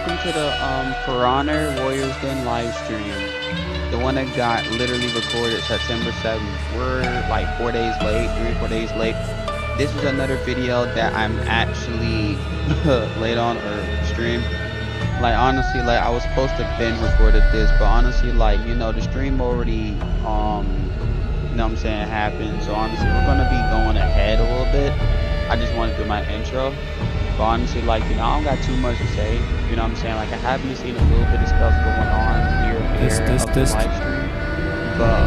welcome to the For Honor Warriors Den live stream. The one that got literally recorded September 7th. We're like 4 days late, 3 or 4 days late. This is another video that I'm actually late on or stream. Like honestly, like I was supposed to binge recorded this, but honestly, like the stream already you know what I'm saying, happened. So honestly, we're gonna be going ahead a little bit. I just want to do my intro. But honestly, like, I don't got too much to say. You know what I'm saying? Like, I haven't seen a little bit of stuff going on here and there of the live stream. But,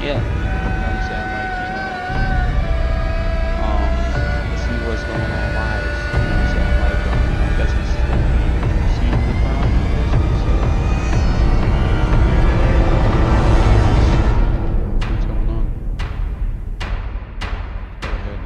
yeah. You know what I'm saying? Like, let's see what's going on live. You know what I'm saying? Like, I guess this is going to be seeing the crowd. What's going on? Go ahead.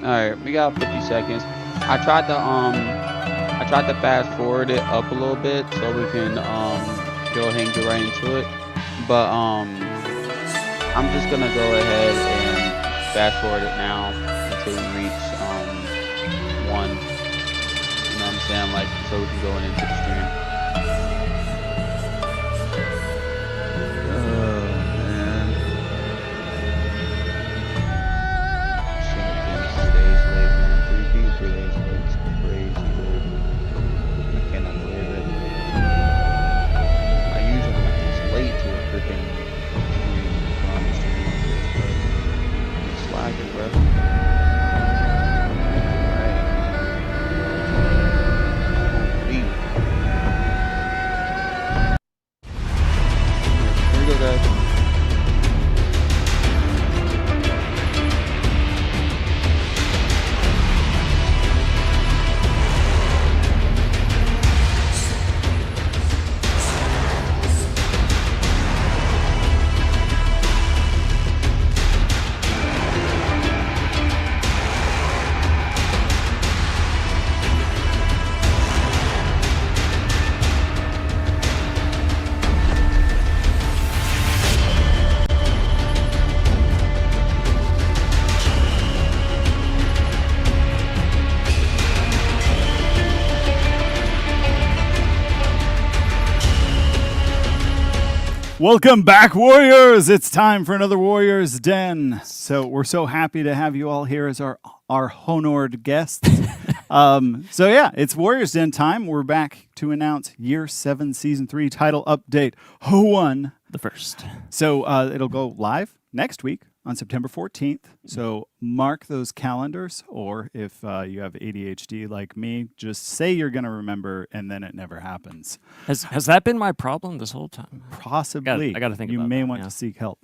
Alright, we got 50 seconds. I tried to fast forward it up a little bit so we can go ahead and get right into it. But I'm just gonna go ahead and fast forward it now until we reach 1. You know what I'm saying? Like so we can go into the stream. Welcome back, Warriors! It's time for another Warriors Den. So we're so happy to have you all here as our honored guests. So yeah, it's Warriors Den time. We're back to announce Year 7 Season 3 title update. Who won? The first. So it'll go live next week on September 14th. So mark those calendars, or if you have ADHD like me, just say you're going to remember, and then it never happens. Has that been my problem this whole time? Possibly. I got to think you about may that, want yeah. to seek help.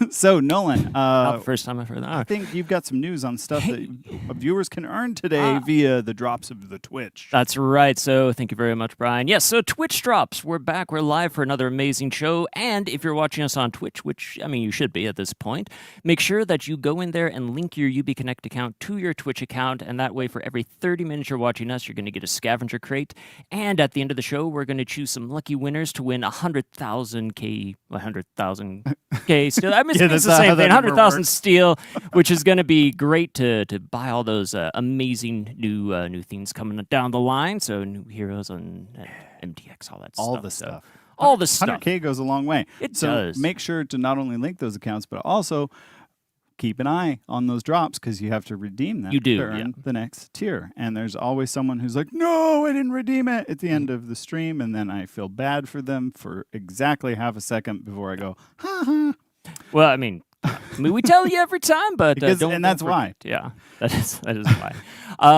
So Nolan, Not the first time I've heard that. I think you've got some news on stuff that viewers can earn today via the drops of the Twitch. That's right. So thank you very much, Brian. Yes, so Twitch drops. We're back. We're live for another amazing show. And if you're watching us on Twitch, which, I mean, you should be at this point, make sure that you go in there and link your UB Connect account to your Twitch account. And that way, for every 30 minutes you're watching us, you're going to get a scavenger crate. And at the end of the show, we're going to choose some lucky winners to win 100,000K still. I mean, Yeah, it's that's the same how that thing. number 100,000 works. steel, which is going to be great to buy all those amazing new things coming down the line. So new heroes and MTX, all that stuff. All the stuff. All the stuff. 100K goes a long way. It so does. make sure to not only link those accounts, but also keep an eye on those drops, because you have to redeem them You do, to earn yeah. the next tier. And there's always someone who's like, no, I didn't redeem it at the end of the stream. And then I feel bad for them for exactly half a second before I go, ha ha. Well, I mean, I mean, we tell you every time, but Because- and that's why. Yeah, that is why.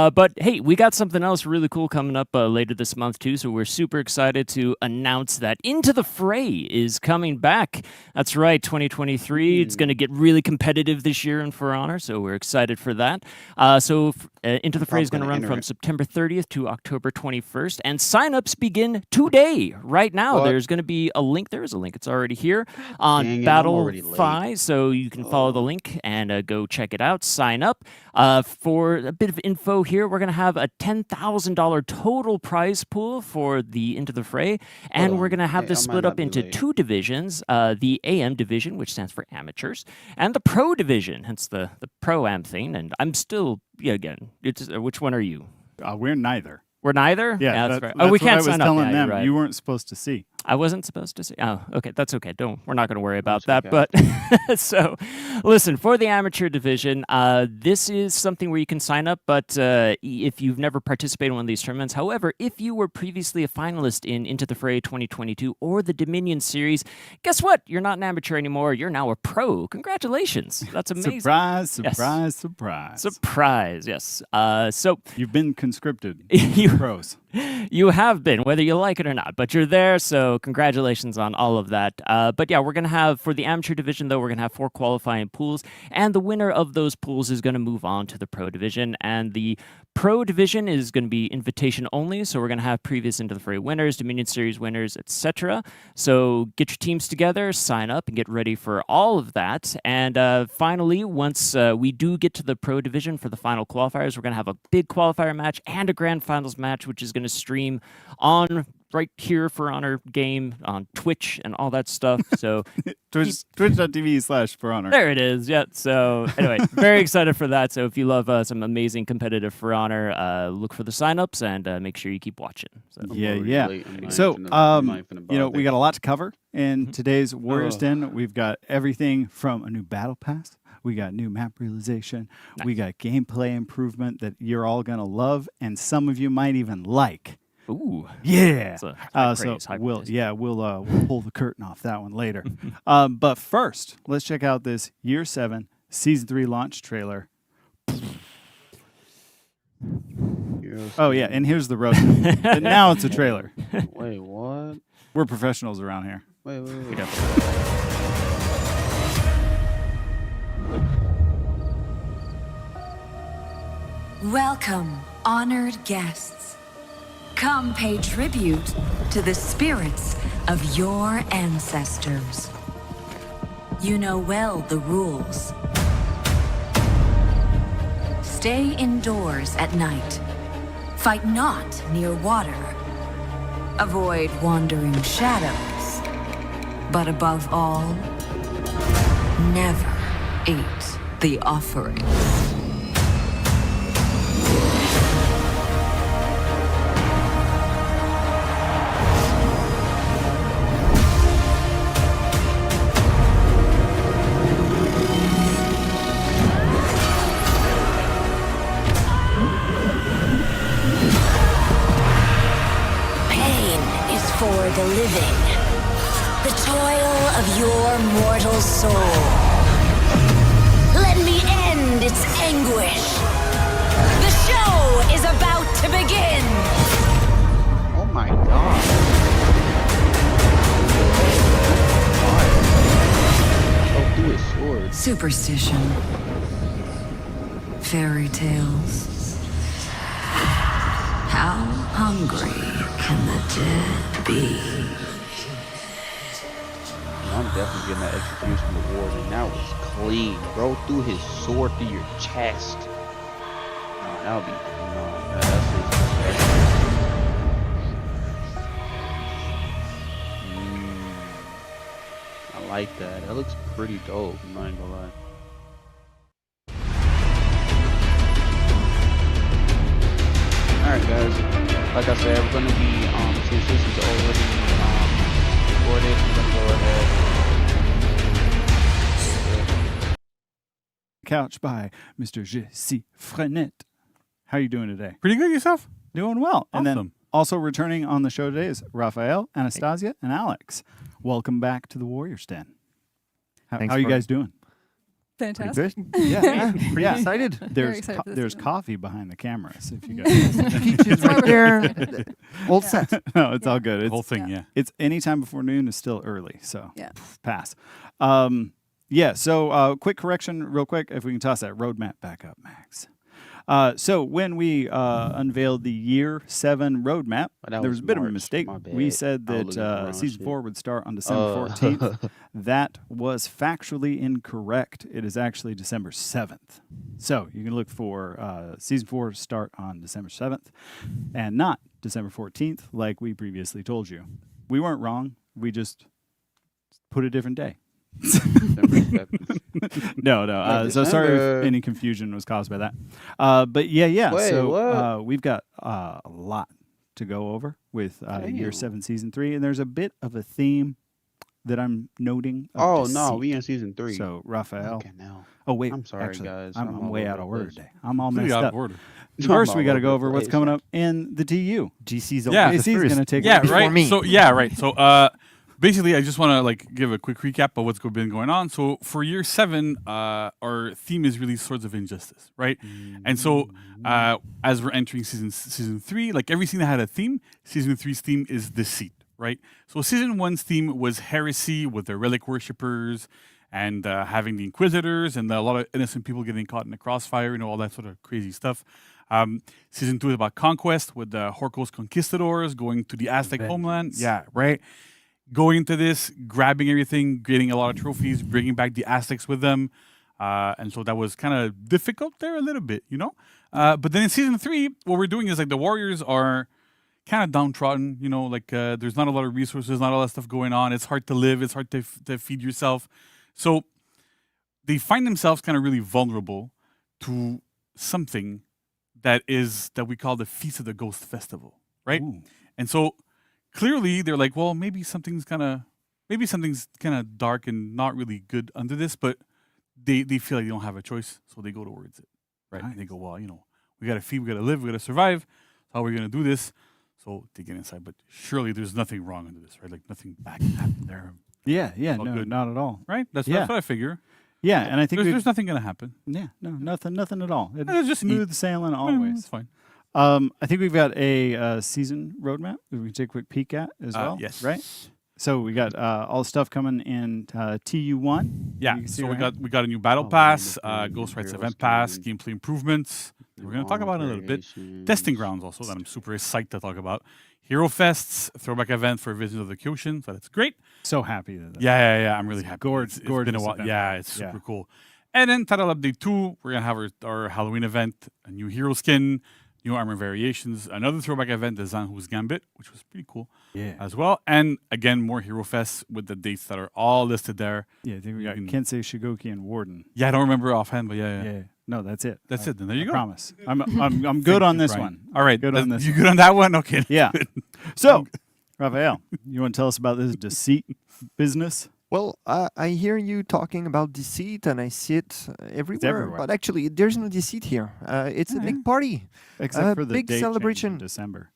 But hey, we got something else really cool coming up later this month too. So we're super excited to announce that Into the Fray is coming back. That's right, 2023. It's going to get really competitive this year in For Honor, so we're excited for that. Into the Fray is going to run from September 30th to October 21st, and signups begin today. Right now, there's going to be a link. There is a link. It's already here on Battle5, so you can follow the link and go check it out. Sign up. For a bit of info here, we're going to have a $10,000 total prize pool for the Into the Fray, and we're going to have this split up into two divisions, the AM division, which stands for amateurs, and the pro division, hence the pro-am thing. And I'm still, again, which one are you? We're neither. We're neither? Yeah, that's right. That's we what can't I was sign telling up. them. Right. You weren't supposed to see. I wasn't supposed to say. Oh, okay, that's okay. We're not going to worry about That's that. okay. But so, listen, for the amateur division, this is something where you can sign up. But if you've never participated in one of these tournaments, however, if you were previously a finalist in Into the Fray 2022 or the Dominion Series, guess what? You're not an amateur anymore. You're now a pro. Congratulations! That's amazing. Surprise! Surprise! Yes. Surprise! Surprise! Yes. So You've been conscripted. You- pros. You have been, whether you like it or not, but you're there, so congratulations on all of that. But yeah, we're going to have, for the amateur division, though, we're going to have 4 qualifying pools, and the winner of those pools is going to move on to the pro division, and the pro division is going to be invitation only, so we're going to have previous Into the Fray winners, Dominion Series winners, etc. So get your teams together, sign up, and get ready for all of that. And finally, once we do get to the pro division for the final qualifiers, we're going to have a big qualifier match and a grand finals match, which is going to stream on right here For Honor game on Twitch and all that stuff. So Twitch.tv/For Honor. there it is. Yeah. So anyway, very excited for that. So if you love some amazing competitive For Honor, look for the signups and make sure you keep watching. So. Yeah. So, we got a lot to cover in today's Warriors Den. We've got everything from a new battle pass. We got new map realization. Nice. We got gameplay improvement that you're all going to love, and some of you might even like. Ooh. Yeah. So we'll pull the curtain off that one later. But first, let's check out this Year 7 Season 3 launch trailer. Oh, yeah, and here's the road. And now it's a trailer. Wait, what? We're professionals around here. Wait. Welcome, honored guests. Come pay tribute to the spirits of your ancestors. You know well the rules. Stay indoors at night. Fight not near water. Avoid wandering shadows. But above all, never eat the offerings. For the living, the toil of your mortal soul. Let me end its anguish. The show is about to begin. Oh my god. Go through his sword. Superstition. Fairy tales. How hungry can the dead be? I'm definitely getting that execution reward, and that was clean. Bro threw his sword through your chest. No, that would be I like that. That looks pretty dope. I'm not gonna lie. Alright guys, like I said, we're going to be, since this is already recorded, we're going to go ahead. Couch by Mr. J.C. Frenet. How are you doing today? Pretty good yourself? Doing well. Awesome. And then also returning on the show today is Raphael, Anastasia, and Alex. Welcome back to the Warriors Den. How are you guys doing? Fantastic. Yeah, Pretty excited. Very excited for this There's season. coffee behind the cameras. If you guys, Peaches why right we're there. excited. All set. no, it's all good. The It's, whole thing, yeah. yeah. it's any time before noon is still early, so Yeah. pass. Yeah. So quick correction, real quick. If we can toss that roadmap back up, Max. So when we unveiled the year 7 roadmap, Oh, that there was was a bit of a March. mistake. My bad. We said I was that looking at the wrong season shit. 4 would start on December 14th. That was factually incorrect. It is actually December 7th. So you can look for season 4 to start on December 7th and not December 14th, like we previously told you. We weren't wrong. We just put a different day. December 7th. No. So sorry December. if any confusion was caused by that. But yeah. Wait, so what? we've got a lot to go over with year Damn. 7, season 3, and there's a bit of a theme that I'm noting. Of Oh, no, deceit. we in season 3. So Raphael. Okay, now. Oh wait, I'm sorry, actually, guys. I'm I'm all way over out the of order place. today. I'm all Really messed out up. of order. First, I'm we all got to over go the over what's place. coming up in the TU. GC's Yeah. always JC's first. gonna take Yeah, it. Before right. me. So yeah, right. So basically, I just want to like give a quick recap of what's been going on. So for year 7, our theme is really Swords of Injustice, right? And so as we're entering season 3, like every scene that had a theme, season 3's theme is deceit, right? So season 1's theme was heresy with the relic worshippers and having the Inquisitors and a lot of innocent people getting caught in the crossfire, all that sort of crazy stuff. Season 2 is about conquest with the Horcos Conquistadors going to the Aztec homeland. Yeah, right. Going into this, grabbing everything, getting a lot of trophies, bringing back the Aztecs with them. And so that was kind of difficult there a little bit, But then in season 3, what we're doing is like the warriors are kind of downtrodden, like there's not a lot of resources, not a lot of stuff going on. It's hard to live. It's hard to feed yourself. So they find themselves kind of really vulnerable to something that we call the Feast of the Ghost Festival, right? Ooh. And so clearly they're like, well, maybe something's kind of dark and not really good under this, but they feel like they don't have a choice, so they go towards it, right? Nice. And they go, well, we got to feed, we got to live, we got to survive. How are we going to do this? So they get inside, but surely there's nothing wrong under this, right? Like nothing bad can happen there, Yeah, all no, good. not at all. right? That's Yeah. what I figure. Yeah, and I think There's nothing going to happen. yeah, no, nothing at all. It's just Smooth sailing It's always. fine. I think we've got a season roadmap that we can take a quick peek at as well. Yes. Right. So we got all the stuff coming in TU1. Yeah, You can see so right here. we got a new battle Oh, pass, man, the Ghost Rights Heroes event pass, game. gameplay improvements. We're going to talk about it in a little bit. Testing grounds also that I'm super psyched to talk about. Hero Fests, throwback event for Visions of the Kyoshi, so that's great. So happy that. Yeah, I'm really happy. Gorgeous- It's been a gorgeous while. event. Yeah, it's Yeah. super cool. And then Title Update 2, we're going to have our Halloween event, a new hero skin, new armor variations, another throwback event, the Zanhu's Gambit, which was pretty cool Yeah. as well. And again, more Hero Fests with the dates that are all listed there. Yeah. I think we You got can- Kensei, Shigoki, and Warden. Yeah, I don't remember offhand, but yeah. Yeah. No, that's it. That's it. Then there you I go. promise. I'm good on this Brian. one. All right. Good on this. You good on that one? Okay. Yeah. So, Raphael, you want to tell us about this deceit business? Well, I hear you talking about deceit, and I see it everywhere. everywhere. But actually, there's no deceit here. It's a big party. Except for the big date change in celebration. December.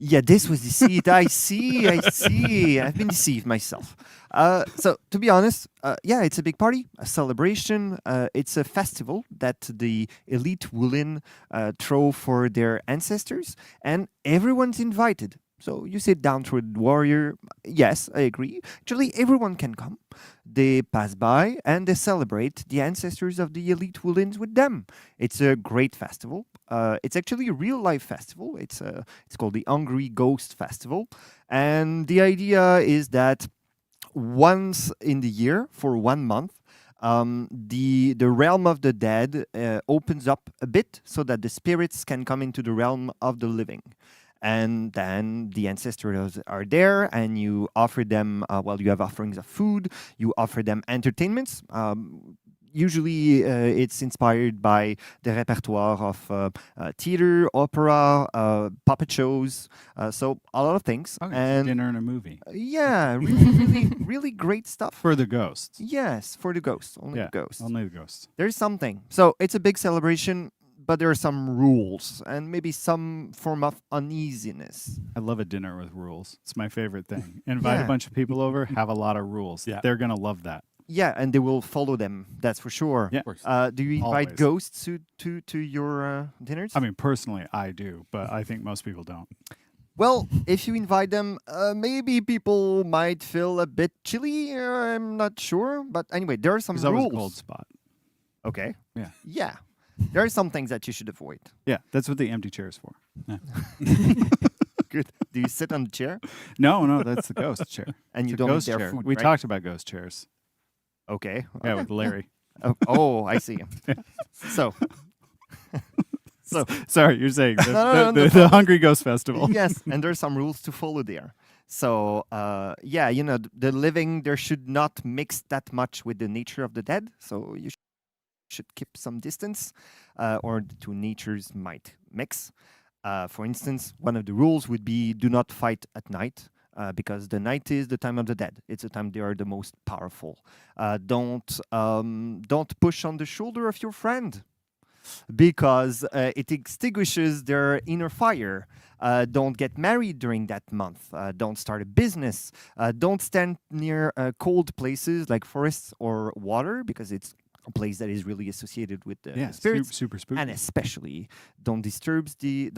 Yeah, this was deceit. I see. I've been deceived myself. So, to be honest, yeah, it's a big party, a celebration. It's a festival that the elite Wulin throw for their ancestors, and everyone's invited. So you sit down to a warrior. Yes, I agree. Actually, everyone can come. They pass by and they celebrate the ancestors of the elite Wulins with them. It's a great festival. It's actually a real life festival. It's called the Hungry Ghost Festival, and the idea is that once in the year for 1 month, the realm of the dead opens up a bit so that the spirits can come into the realm of the living. And then the ancestors are there, and you offer them, you have offerings of food, you offer them entertainments. Usually it's inspired by the repertoire of theater, opera, puppet shows, so a lot of things. Okay, and dinner and a movie. yeah, really great stuff. For the ghosts. Yes, for the ghosts, only Yeah, the ghosts. only the ghosts. There's something. So it's a big celebration, but there are some rules and maybe some form of uneasiness. I love a dinner with rules. It's my favorite thing. Invite a Yeah. bunch of people over, have a lot of rules. Yeah. They're going to love that. Yeah, and they will follow them. That's for sure. Yeah. Of course. Do you invite Always. ghosts to your dinners? I mean, personally, I do, but I think most people don't. Well, if you invite them, maybe people might feel a bit chilly. I'm not sure, but anyway, there are some There's always a rules. cold spot. Okay. Yeah. Yeah. There are some things that you should avoid. Yeah, that's what the empty chair is for. Good. Do you sit on the chair No, that's the ghost chair. and you It's a don't eat ghost their chair. food? We right? talked about ghost chairs. Okay. Yeah, with Larry. Oh, I see. So. So. Sorry, you're saying the, No, the Hungry Ghost Festival. Yes, and there's some rules to follow there. So, yeah, you know, the living there should not mix that much with the nature of the dead. So you should keep some distance, or the two natures might mix. For instance, one of the rules would be do not fight at night. Because the night is the time of the dead. It's the time they are the most powerful. Don't push on the shoulder of your friend, because it extinguishes their inner fire. Don't get married during that month. Don't start a business. Don't stand near cold places like forests or water, because it's a place that is really associated with the Yeah, spirits. super spooky. And especially, don't disturb the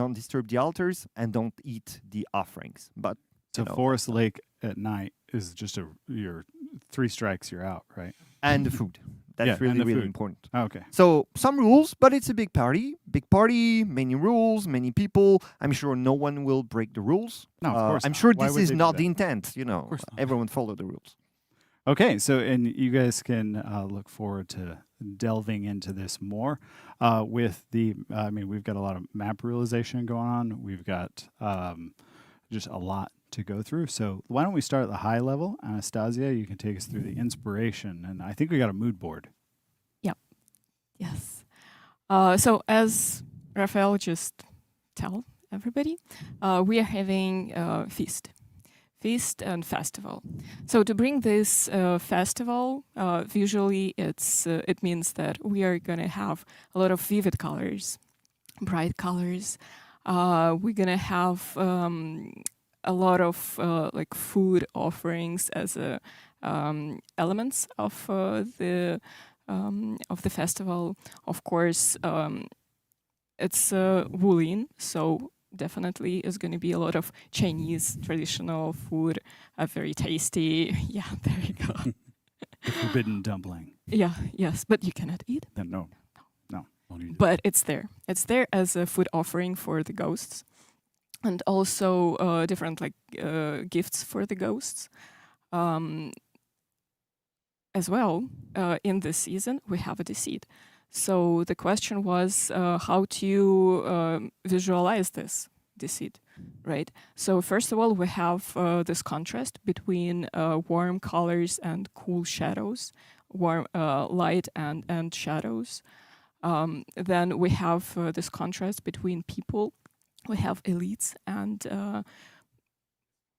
altars and don't eat the offerings. But So you know, Forest Lake at night is just your 3 strikes, you're out, right? and the food. That's Yeah, and really the really food. important. Okay. So some rules, but it's a big party. Big party, many rules, many people. I'm sure no one will break the rules. No, of course I'm not. sure Why this would is they do not that? the intent. You know, course not. everyone follow the rules. Okay, so and you guys can look forward to delving into this more with the. I mean, we've got a lot of map realization going on. We've got just a lot to go through. So why don't we start at the high level? Anastasia, you can take us through the inspiration, and I think we got a mood board. Yes. So as Raphael just tell everybody, we are having a feast and festival. So to bring this festival, visually it means that we are gonna have a lot of vivid colors, bright colors. We're gonna have a lot of like food offerings as elements of the festival. Of course, it's Wulin, so definitely is going to be a lot of Chinese traditional food, very tasty. Yeah, there you go. The forbidden dumpling. Yeah, yes, but you cannot eat. No. Don't eat it. But it's there. It's there as a food offering for the ghosts, and also different like gifts for the ghosts. As well, in this season, we have a deceit. So the question was how to visualize this deceit, right? So first of all, we have this contrast between warm colors and cool shadows, warm light and shadows. Then we have this contrast between people. We have elites and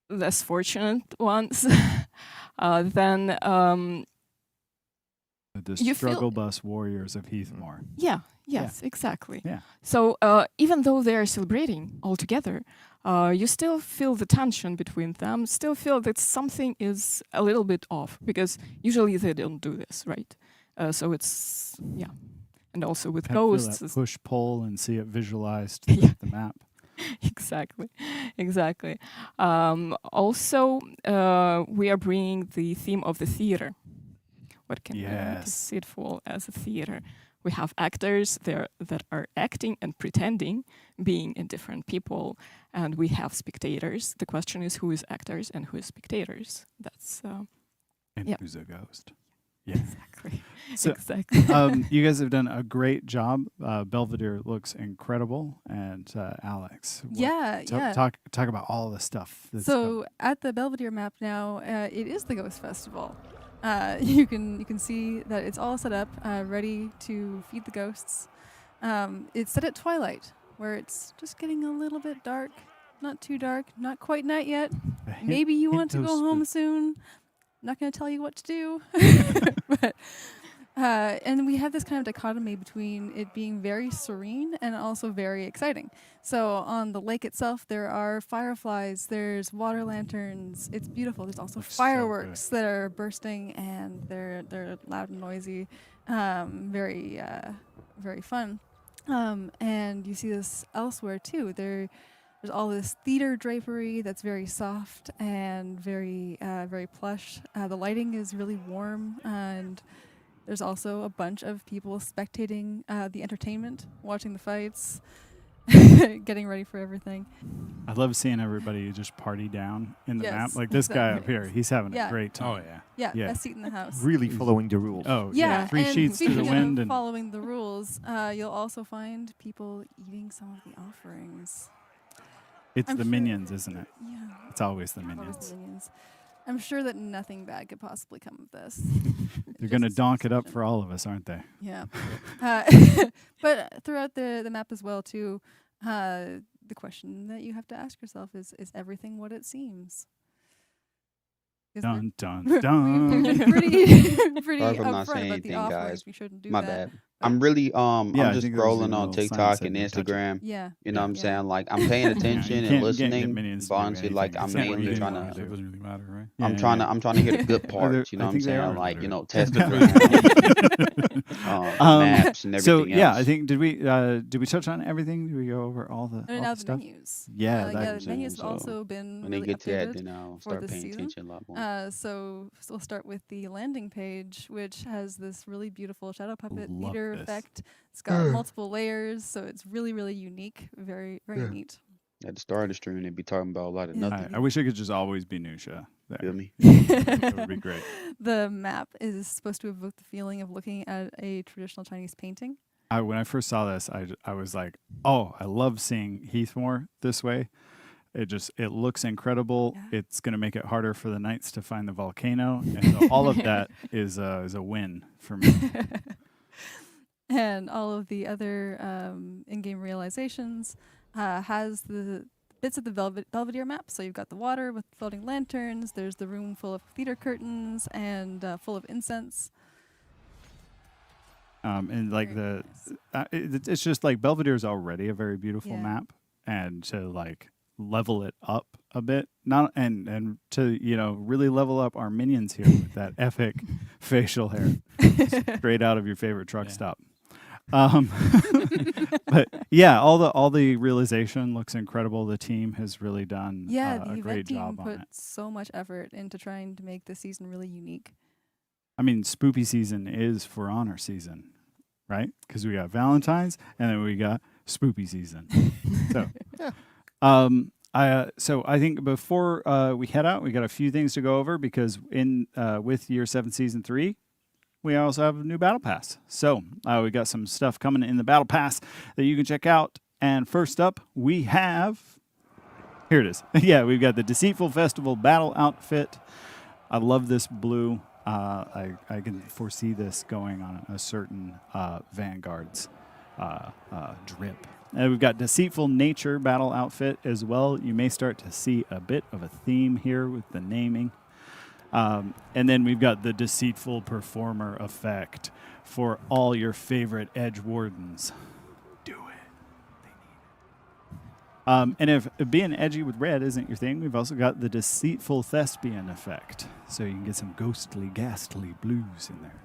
less fortunate ones. Then The You feel- struggle bus warriors of Heathmore. yeah, yes, exactly. Yeah. So even though they are celebrating all together, you still feel the tension between them, still feel that something is a little bit off, because usually they don't do this, right? So it's, yeah. And also with Feel ghosts, that it's- push pull and see it visualized Yeah. with the map. exactly. Also, we are bringing the theme of the theater. What can be Yes. deceitful as a theater? We have actors there that are acting and pretending, being in different people, and we have spectators. The question is, who is actors and who is spectators? That's And Yeah. who's a ghost? Yeah. exactly. So, exactly. you guys have done a great job. Belvedere looks incredible, and Alex, Yeah, yeah. talk about all the stuff. That's So at the Belvedere map now, it is the Ghost Festival. You can see that it's all set up, ready to feed the ghosts. It's set at twilight, where it's just getting a little bit dark. Not too dark, not quite night yet. a hint- Maybe you hint want to of go home spook. soon. Not going to tell you what to do, but And we have this kind of dichotomy between it being very serene and also very exciting. So on the lake itself, there are fireflies, there's water lanterns. It's beautiful. There's also Looks so fireworks that are bursting, and they're loud and noisy, very very fun. And you see this elsewhere too. There's all this theater drapery that's very soft and very very plush. The lighting is really warm, and there's also a bunch of people spectating the entertainment, watching the fights, getting ready for everything. I love seeing everybody just party down in the Yes, map. Like this guy up exactly. here, he's having Yeah. a great time. Oh yeah. Yeah, Yeah. best seat in the house. Really following the rules. Oh, Yeah, Three and sheets to the speaking wind. of And following the rules, you'll also find people eating some of the offerings. it's I'm the sure- minions, isn't it? Yeah, It's always the always minions. the minions. I'm sure that nothing bad could possibly come of this. They're going to Just donk it up suspicion. for all of us, aren't they? Yeah. But throughout the map as well, too, the question that you have to ask yourself is everything what it seems? Is there- Dun, dun, We've dun. been pretty Sorry if I'm not upfront saying about the anything, offerings. guys. We shouldn't do My that. bad. but I'm really Yeah, I I'm just think there's a scrolling on little sign TikTok that and said don't touch it. Instagram. Yeah. You know what I'm Yeah. saying? Like I'm paying attention you and can't get listening. minions to But do honestly, like anything I'm except what mainly you trying want to. do. It doesn't really matter, right? I'm trying to hear the good parts. You know I what I'm think they saying? are Like literate. test the ground, maps and So everything yeah, else. I think did we touch on everything? Did we go over all the, And all now the the stuff? menus. Yeah, Yeah, that- the menus have So also been when they really get to that, updated then I'll for start this paying season. attention a lot more. So we'll start with the landing page, which has this really beautiful shadow puppet Love theater this. effect. It's got multiple layers, so it's really, really unique. Very, very neat. At the start of the stream, they'd be talking about a lot of Yeah. nothing. I wish it could just always be Nusha. Feel There. me? That would be great. The map is supposed to evoke the feeling of looking at a traditional Chinese painting. When I first saw this, I was like, oh, I love seeing Heathmore this way. It looks incredible. Yeah. It's going to make it harder for the knights to find the volcano, and so all of that is a win for me. And all of the other in-game realizations has the bits of the Belvedere map. So you've got the water with floating lanterns. There's the room full of theater curtains and full of incense. And like Very it's just like Belvedere is already a very beautiful Yeah. map, and to like level it up a bit, not and to really level up our minions here with that epic facial hair straight out of your favorite truck Yeah. stop. But yeah, all the realization looks incredible. The team has really done Yeah, a the great event team job on put it. so much effort into trying to make this season really unique. I mean, spoopy season is For Honor season, right? Because we got Valentine's and then we got spoopy season. So I think before we head out, we got a few things to go over because with Year 7 Season 3, we also have a new Battle Pass. So we got some stuff coming in the Battle Pass that you can check out. And first up, we have... Here it is. Yeah, we've got the Deceitful Festival Battle Outfit. I love this blue. I can foresee this going on a certain Vanguard's drip. And we've got Deceitful Nature Battle Outfit as well. You may start to see a bit of a theme here with the naming. And then we've got the Deceitful Performer Effect for all your favorite Edge Wardens. Do it. They need it. And if being edgy with red isn't your thing, we've also got the Deceitful Thespian Effect. So you can get some ghostly, ghastly blues in there.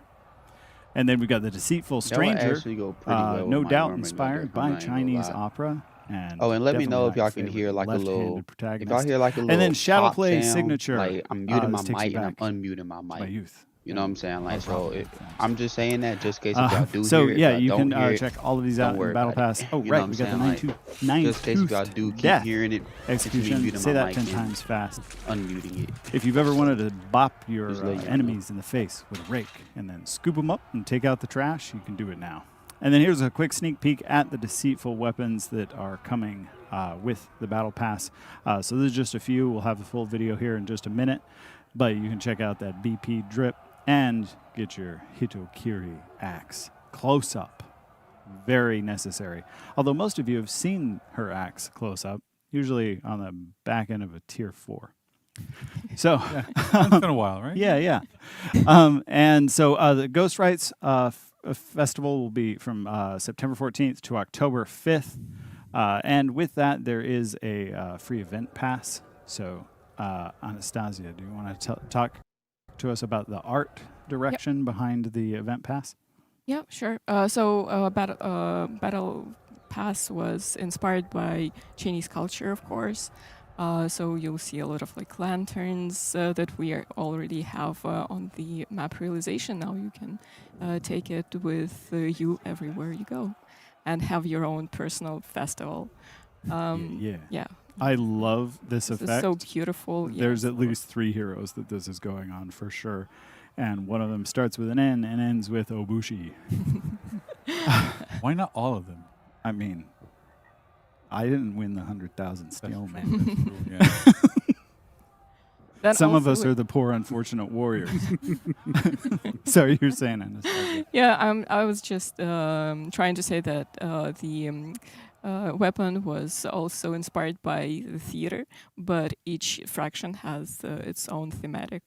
And then we've got the Deceitful That would Stranger, actually go pretty well with no my doubt Norman inspired Miller, I'm by not even gonna Chinese lie. opera. And Oh, and let me definitely know if my y'all can favorite hear like a left-handed little. If protagonist. y'all hear like a little. And then Shadow pop Play sound, signature, Like I'm muting my this takes you mic and back I'm unmuting my my mic. youth. You know what I'm saying? Like Our so. prophet films. I'm just saying that just in case if y'all do So hear it. yeah, if you y'all can don't hear it, check all of these don't out in worry Battle about it. Pass. Oh You know right, what I'm we got the saying? Like, just in case if y'all do keep death hearing it, it's me execution. muting Say my that mic 10 and times fast. unmuting it. If you've ever wanted to bop your Just let you know. enemies in the face with a rake and then scoop them up and take out the trash, you can do it now. And then here's a quick sneak peek at the deceitful weapons that are coming with the Battle Pass. So there's just a few. We'll have the full video here in just a minute. But you can check out that BP drip and get your Hitokiri axe close up. Very necessary. Although most of you have seen her axe close up, usually on the back end of a tier 4. So, It's been a while, right? yeah. And so the Ghost Rights Festival will be from September 14th to October 5th. And with that, there is a free event pass. So, Anastasia, do you want to talk to us about the art direction behind the event pass? Yeah, sure. Battle Pass was inspired by Chinese culture, of course. So you'll see a lot of like lanterns that we already have on the map realization. Now you can take it with you everywhere you go, and have your own personal festival. Yeah. I love this This effect. is so beautiful. There's yes, at least 3 heroes that this is going on for sure. And one of them starts with an N and ends with Obushi. Why not all of them? I mean, I didn't win the 100,000 steel, man. Yeah. Then Some of also us are the poor, unfortunate warriors. Sorry, you're saying, Anastasia. Yeah, I was just trying to say that the weapon was also inspired by the theater, but each fraction has its own thematic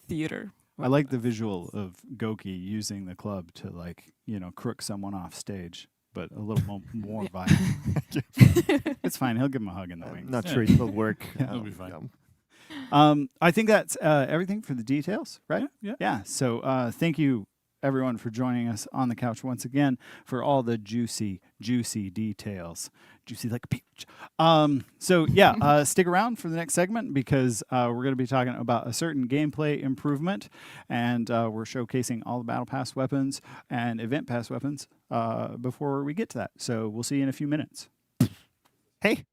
theater. I like the visual of Goki using the club to, like, crook someone off stage, but a little more violent. It's fine. He'll give him a hug in the wings. Not sure it will work. It'll be fine. I think that's everything for the details, right? Yeah. So thank you, everyone, for joining us on the couch once again for all the juicy details. Juicy like a peach. Stick around for the next segment because we're going to be talking about a certain gameplay improvement, and we're showcasing all the Battle Pass weapons and Event Pass weapons before we get to that. So we'll see you in a few minutes. Hey.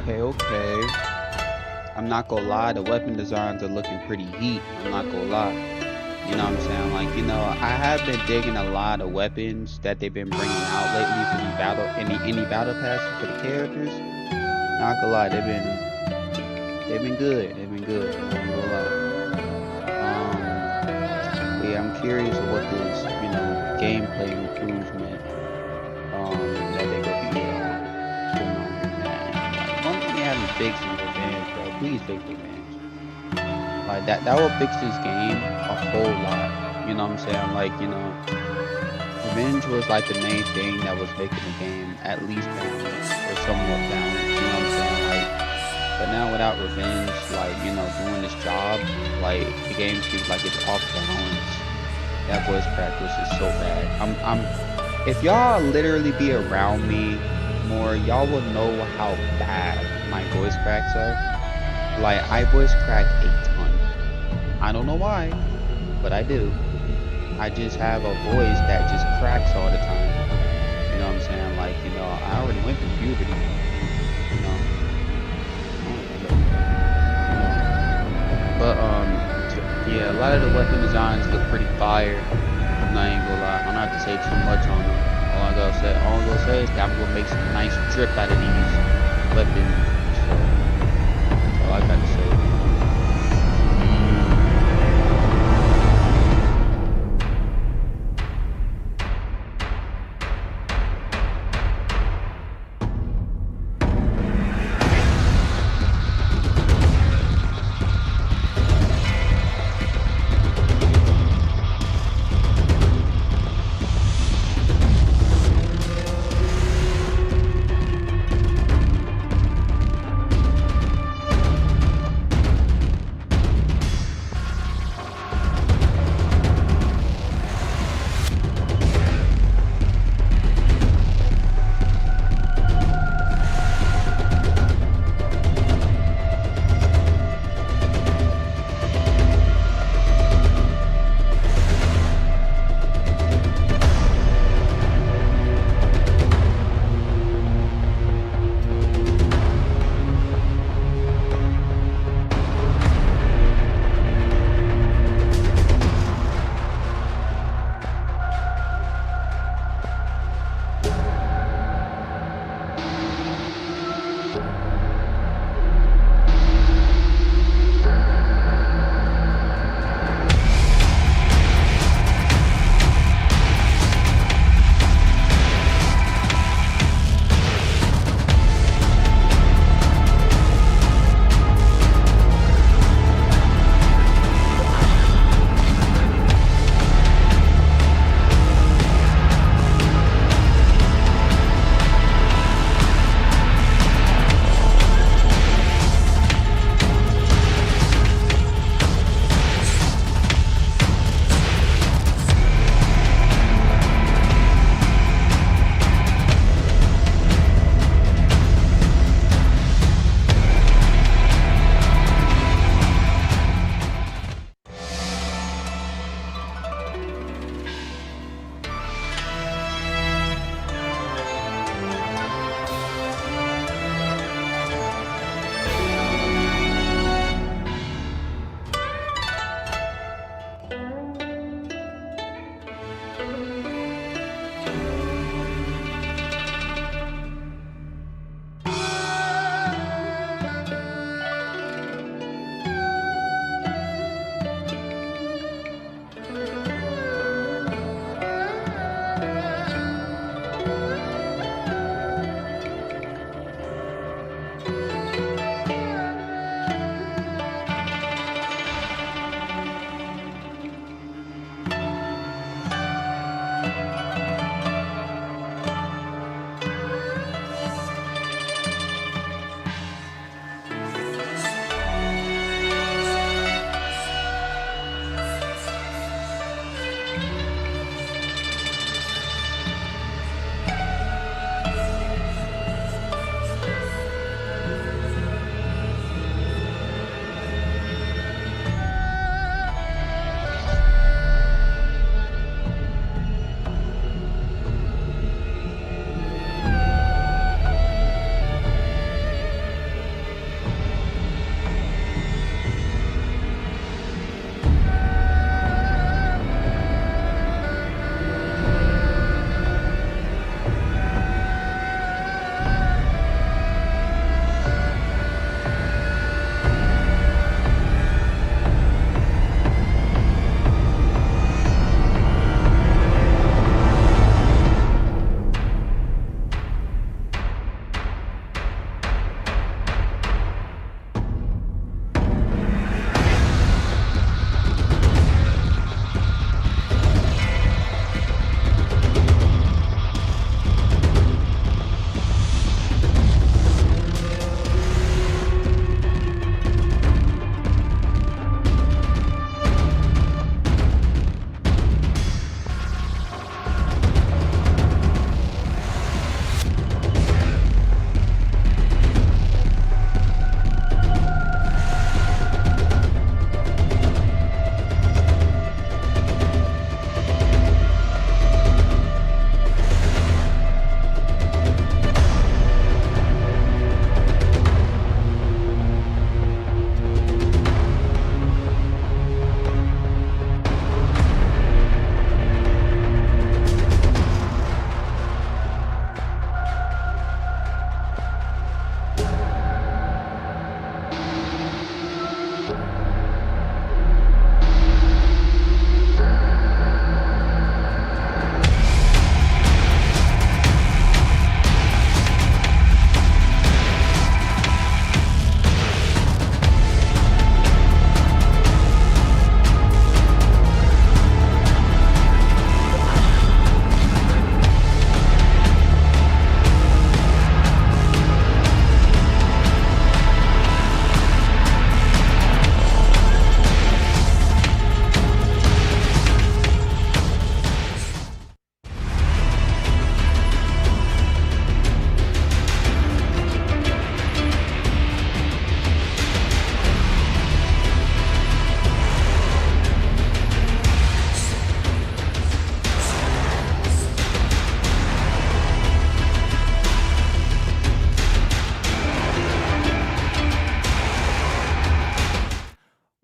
Okay. I'm not gonna lie, the weapon designs are looking pretty heat. I'm not gonna lie. You know what I'm saying? Like, I have been digging a lot of weapons that they've been bringing out lately for the any battle passes for the characters. Not gonna lie, they've been good. I'm not gonna lie. But yeah, I'm curious of what this, gameplay improvement that they gonna be doing on that. One thing they haven't fixed is revenge, bro. Please fix revenge. Like that will fix this game a whole lot. You know what I'm saying? Like, revenge was like the main thing that was making the game at least balanced or somewhat balanced. You know what I'm saying? Like, but now without revenge, like, doing this job, like the game seems like it's off balance. That voice crack was just so bad. If y'all literally be around me more, y'all will know how bad my voice cracks are. Like, I voice crack a ton. I don't know why, but I do. I just have a voice that just cracks all the time. You know what I'm saying? Like, I already went through puberty. But yeah, a lot of the weapon designs look pretty fire. I'm not even gonna lie. I don't have to say too much on them. All I'm gonna say is that I'm gonna make some nice drip out of these weapons. So, that's all I gotta say.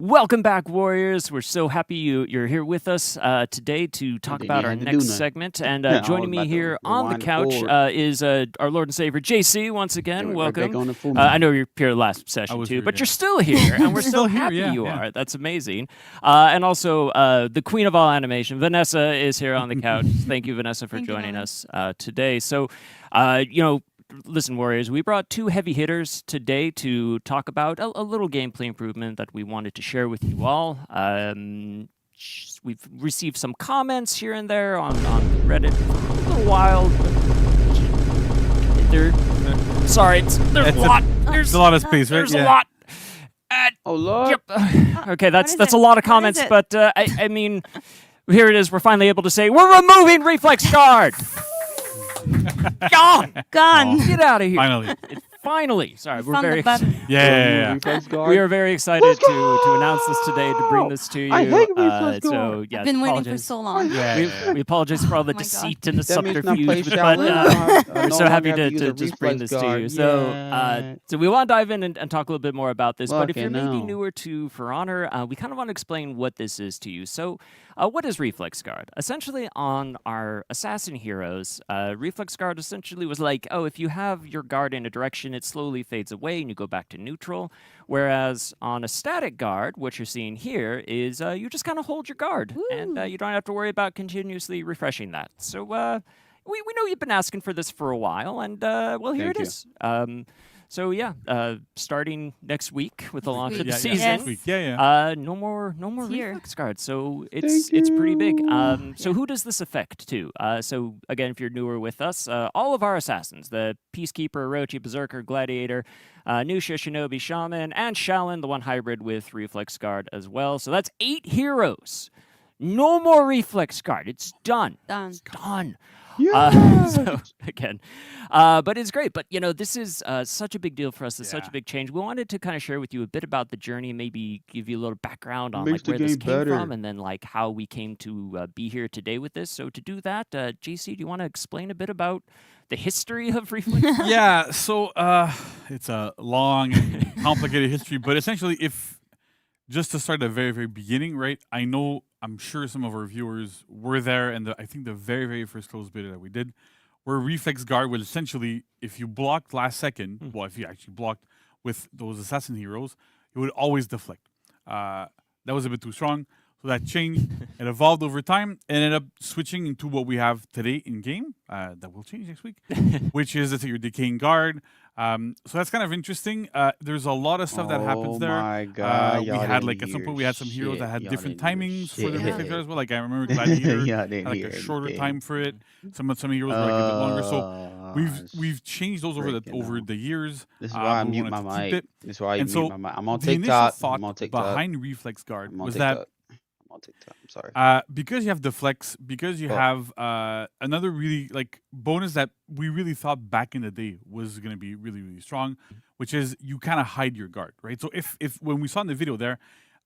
Welcome back, Warriors. We're so happy you're here with us today to talk didn't about even our have to do next nothing. segment. And I was joining me about to here on the rewind couch forward. is our Lord and Savior, JC, once again. Yeah, right back Welcome. on the full I know you're here last I session was too, here, but yeah. you're still here, and we're so Still here, happy yeah, you yeah. are. That's amazing. And also, the queen of all animation, Vanessa, is here on the couch. Thank you, Vanessa, for Thank you, joining Alan. us today. So, listen, Warriors, we brought two heavy hitters today to talk about a little gameplay improvement that we wanted to share with you all. We've received some comments here and there on Reddit for a little while. There's a lot. There's a lot of space, right? There's Yeah. a lot. Oh, Lord. Yep. Okay, that's is a it? lot of What is comments, it? but I mean, here it is. We're finally able to say we're removing Reflex Guard. Gone. Gone. Get out of here. Finally. Finally. Sorry, we're Found very the button. Yeah. Reflex guard. we are very excited to announce this today, to bring this to you. I hate Reflex so Guard. yeah, I've been waiting for apologies. so long. Yeah. We apologize for all the Oh my God. deceit and the That means not play subterfuge, but Shaolin. we're so happy to use a just bring reflex this to you. guard. So, Yeah. so we want to dive in and talk a little bit more about this. But if you're Fucking maybe hell. newer to For Honor, we kind of want to explain what this is to you. So, what is Reflex Guard? Essentially, on our assassin heroes, Reflex Guard essentially was like, oh, if you have your guard in a direction, it slowly fades away and you go back to neutral. Whereas on a static guard, what you're seeing here is you just kind of hold your guard, and you don't have to worry about continuously refreshing that. So we know you've been asking for this for a while, and well, here Thank it you. is. So yeah, starting next week with the launch of the week. season. Yes. Next week. Yeah. No more It's here. reflex guards. So it's pretty big. So who does this affect to? So again, if you're newer with us, all of our assassins, the Peacekeeper, Orochi, Berserker, Gladiator, Nusha, Shinobi, Shaman, and Shaolin, the one hybrid with reflex guard as well. So that's 8 heroes. No more reflex guard. It's done. Done. Done. Yeah. So again, but it's great. But this is such a big deal for us. It's such a Yeah. big change. We wanted to kind of share with you a bit about the journey, maybe give you a little background on Makes like the where this game came better. from, and then like how we came to be here today with this. So to do that, JC, do you want to explain a bit about the history of reflex? Yeah. So it's a long and complicated history, but essentially, if just to start at the very, very beginning, right? I'm sure some of our viewers were there, and I think the very, very first closed beta that we did, where reflex guard was essentially, if you blocked last second, well, if you actually blocked with those assassin heroes, it would always deflect. That was a bit too strong, so that changed. It evolved over time, and ended up switching into what we have today in game. That will change next week, which is your decaying guard. So that's kind of interesting. There's a lot of stuff that happens there. Oh my God, We y'all had didn't at some hear point we had some heroes shit. that had Y'all different didn't hear timings for the shit. reflex guard as well. Like I remember Gladiator Y'all had didn't like hear a shorter anything. time for it. Some heroes were like a bit longer. So we've changed those over freaking the years. This is why I we mute wanted my to keep mic. it. This is why I And mute so my mic. I'm on the initial TikTok. thought I'm on TikTok. behind reflex guard I'm on was TikTok. that I'm on TikTok. I'm sorry. because you have deflex, because you Oh. have another really like bonus that we really thought back in the day was going to be really, really strong, which is you kind of hide your guard, right? So if when we saw in the video there,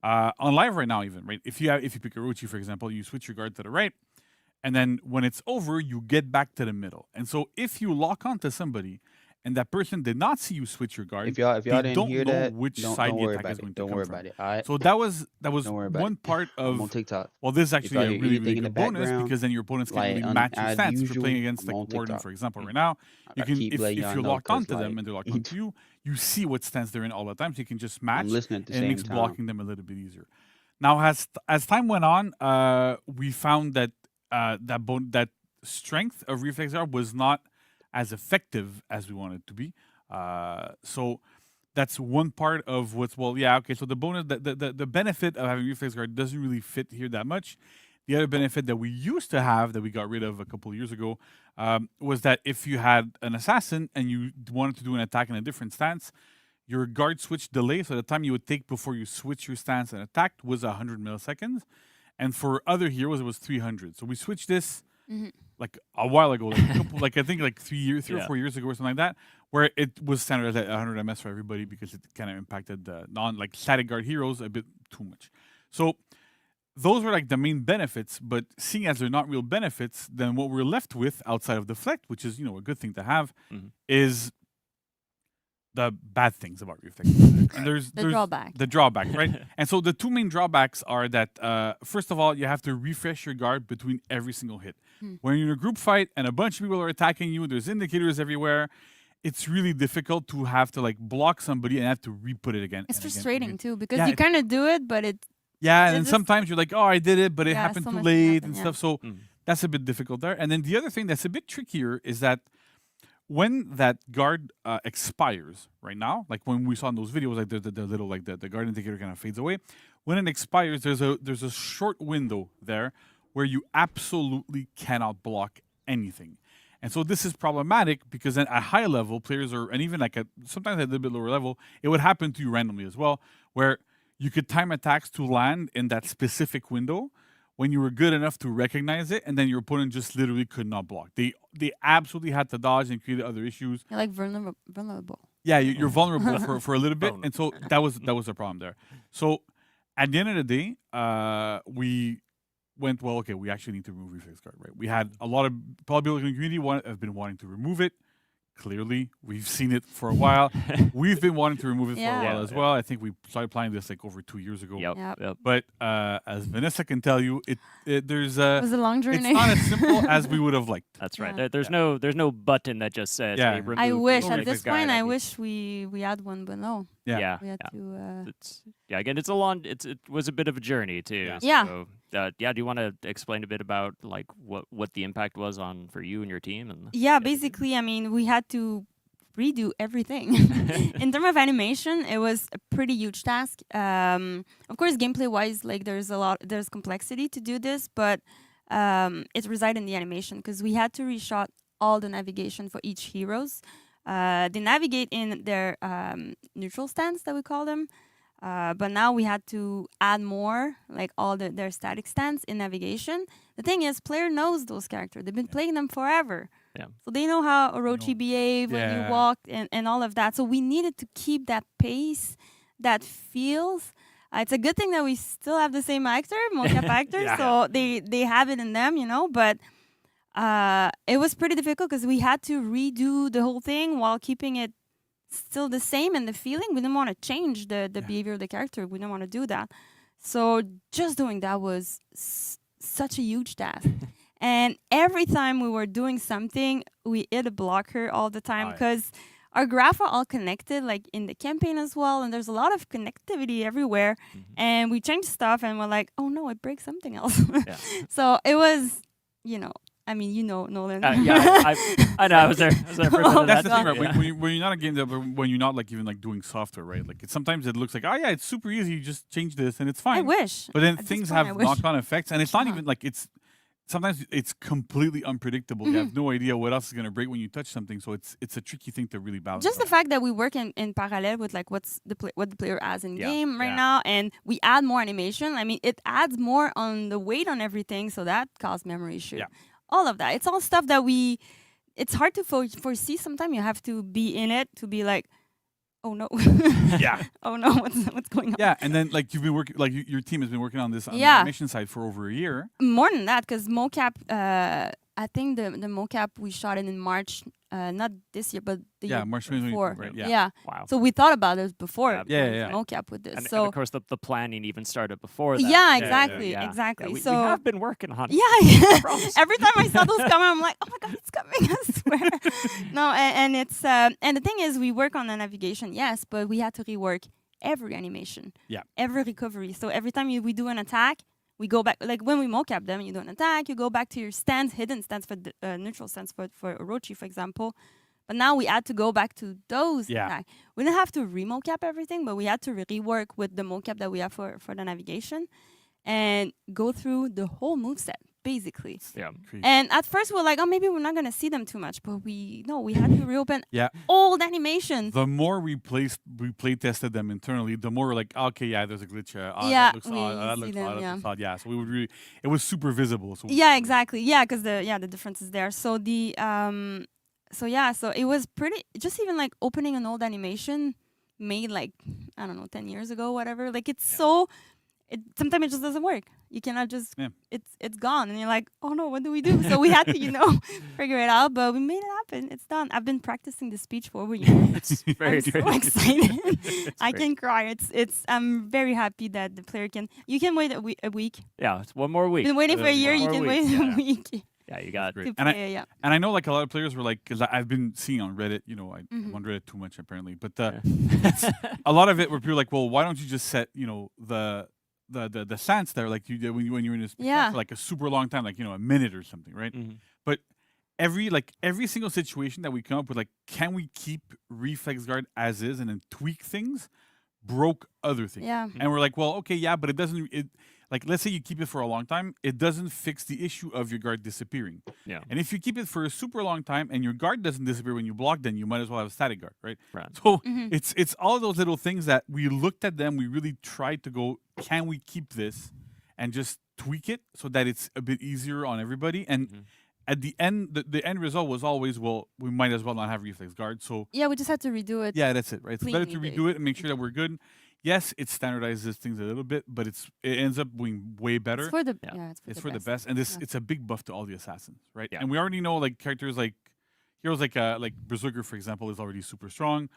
on live right now even, right? If you pick Orochi, for example, you switch your guard to the right, and then when it's over, you get back to the middle. And so if you lock onto somebody and that person did not see you switch your guard, If y'all they didn't don't hear know that, which don't side the worry attack about is going it. to Don't come worry from. about it. All right. So that was Don't worry about one it. part I'm on of TikTok. well, this is actually y'all a hear really, anything really in the good bonus background, because then your opponents can't like, really match your as stance for usual, playing against I'm like on Warden, TikTok. for example. Right now, I you gotta can keep if letting y'all you're know, locked 'cause, onto them like, and they're locked onto you, you see what stance they're in all the time, so you can just match, I'm listening at the and it same makes time. blocking them a little bit easier. Now, as time went on, we found that that strength of reflex guard was not as effective as we wanted it to be. So that's one part of what's So the bonus, the benefit of having reflex guard doesn't really fit here that much. The other benefit that we used to have that we got rid of a couple of years ago was that if you had an assassin and you wanted to do an attack in a different stance, your guard switch delay, so the time you would take before you switch your stance and attack, was 100 milliseconds. And for other heroes, it was 300. So we switched this like a while ago, I think like 3 or 4 years ago or something like that, where it was standardized at 100 ms for everybody because it kind of impacted the static guard heroes a bit too much. So those were like the main benefits, but seeing as they're not real benefits, then what we're left with outside of deflect, which is a good thing to have, is the bad things about reflex. And there's drawback. The drawback, right? And so the two main drawbacks are that first of all, you have to refresh your guard between every single hit. When you're in a group fight and a bunch of people are attacking you, there's indicators everywhere. It's really difficult to have to like block somebody and have to re-put it again. It's and again, frustrating again. too because Yeah, you kind of do it, but it Yeah, and It then just- sometimes you're like, oh, I did it, but it Yeah, happened so too much late happened, and yeah. stuff. So that's a bit difficult there. And then the other thing that's a bit trickier is that when that guard expires right now, like when we saw in those videos, like the little like the guard indicator kind of fades away. When it expires, there's a short window there where you absolutely cannot block anything. And so this is problematic because then at high level players are, and even like sometimes at a little bit lower level, it would happen to you randomly as well, where you could time attacks to land in that specific window when you were good enough to recognize it, and then your opponent just literally could not block. They absolutely had to dodge and create other issues. you're like vulnerable. Yeah, you're vulnerable for a little bit, and so that was the problem there. So at the end of the day, we went, well, okay, we actually need to remove reflex guard, right? We had a lot of people in the community have been wanting to remove it. Clearly, we've seen it for a while. We've been wanting to remove it for a Yeah. while as well. I think we started planning this like over 2 years ago. Yep. Yep. But as Vanessa can tell you, there's It was a long it's journey. not as simple as we would have liked. That's right. Yeah. There's no button that just says, Yeah. hey, remove I wish reflex at this guard. point I mean, wish we had one, but no, Yeah. Yeah. we had yeah. to. It's again, it's a long. It was a bit of a journey too. Yeah. Yeah. So, yeah. Do you want to explain a bit about like what the impact was on for you and your team? And Yeah, basically, I mean, we had to redo everything. In terms of animation, it was a pretty huge task. Of course, gameplay-wise, like there's complexity to do this, but it resides in the animation because we had to reshot all the navigation for each heroes. They navigate in their neutral stance, that we call them. But now we had to add more, like all their static stance in navigation. The thing is, player knows those characters. They've been playing them forever. Yeah. So they know how Orochi behave when Yeah. you walk and all of that. So we needed to keep that pace, that feels. It's a good thing that we still have the same actor, mocap actor. Yeah. So they have it in them, you know. But it was pretty difficult because we had to redo the whole thing while keeping it still the same and the feeling. We didn't want to change the behavior of the character. We didn't want to do that. So just doing that was such a huge task. And every time we were doing something, we hit a blocker all the time because our graphs are all connected, like in the campaign as well. And there's a lot of connectivity everywhere. And we changed stuff and we're like, oh no, it breaks something else. So it was, I mean, Nolan. Yeah, I know. I was there. For a bit of That's that. the thing, right? Yeah. When you're not a game developer, when you're not like even like doing software, right? Like sometimes it looks like, oh yeah, it's super easy. You just change this and it's fine. I wish. But then At this things point, I have wish. knock-on effects, and it's not even like sometimes it's completely unpredictable. You have no idea what else is going to break when you touch something. So it's a tricky thing to really balance. Just the out. fact that we work in parallel with like what the player has in Yeah, game right yeah. now, and we add more animation. I mean, it adds more on the weight on everything, so that causes memory issue. Yeah. All of that. It's all stuff that it's hard to foresee. Sometimes you have to be in it to be like, oh no, Yeah. oh no, what's going on? Yeah, and then like you've been working, like your team has been working on this on the Yeah. animation side for over a year. More than that, because mocap. I think the mocap we shot it in March, not this year, but the year March before. 2022, right? Yeah. Yeah. Wow. So we thought about it before. Yeah. Mocap with this. And so of course, the planning even started before that. yeah, exactly, exactly. Yeah, we so have been working on it. yeah, Promise. every time I saw those coming, I'm like, oh my god, it's coming! I swear. No, and it's and the thing is, we work on the navigation, yes, but we had to rework every animation, every recovery. So every time we do an attack, we go back. Like when we mocap them, you do an attack, you go back to your stance, hidden stance for the neutral stance for Orochi, for example. But now we had to go back to those. Attacks. We didn't have to remocap everything, but we had to rework with the mocap that we have for the navigation, and go through the whole moveset basically. Yeah. And at first we're like, oh, maybe we're not gonna see them too much, but we had to reopen old animations. The more we play tested them internally, the more we're like, okay, there's a glitch. Yeah, that looks we odd. That see looks them, odd. That yeah. looks odd. Yeah, so we would really, it was super visible. So Yeah, exactly. Yeah, because the difference is there. So so it was pretty. Just even like opening an old animation made like, I don't know, 10 years ago, whatever. Like it's sometimes it just doesn't work. You cannot just Yeah. it's gone, and you're like, oh no, what do we do? So we had to, figure it out, but we made it happen. It's done. I've been practicing the speech for over a year. It's very I'm so true. excited. I great. can cry. I'm very happy that the player can. You can wait a week. Yeah, it's one more week. Been waiting for a year. One You more can week. wait Yeah. a week Yeah, you got Great. to And I- play. Yeah. And I know like a lot of players were like, because I've been seeing on Reddit, Mm-hmm. I'm on Reddit too much apparently, but a lot of it were people like, well, why don't you just set, the stance there like you did when you're in this Yeah. for like a super long time, like a minute or something, right? Mhm. But every single situation that we come up with, like, can we keep reflex guard as is and then tweak things, broke other things. Yeah. And we're like, well, okay, yeah, but it doesn't. Like, let's say you keep it for a long time, it doesn't fix the issue of your guard disappearing. Yeah. And if you keep it for a super long time and your guard doesn't disappear when you block, then you might as well have a static guard, right? Right. So Mm-hmm. it's all those little things that we looked at them, we really tried to go, can we keep this and just tweak it so that it's a bit easier on everybody? And at the end, the end result was always, well, we might as well not have reflex guard. So Yeah, we just had to redo it. yeah, that's it, right? It's better to Cleanly, redo it and make sure that we're good. Yes, it standardizes things a little bit, but it ends up being way better. It's for the Yeah. it's It's for the best, and Yeah. it's a big buff to all the assassins, right? Yeah. And we already know like characters like heroes like Berserker, for example, is already super strong.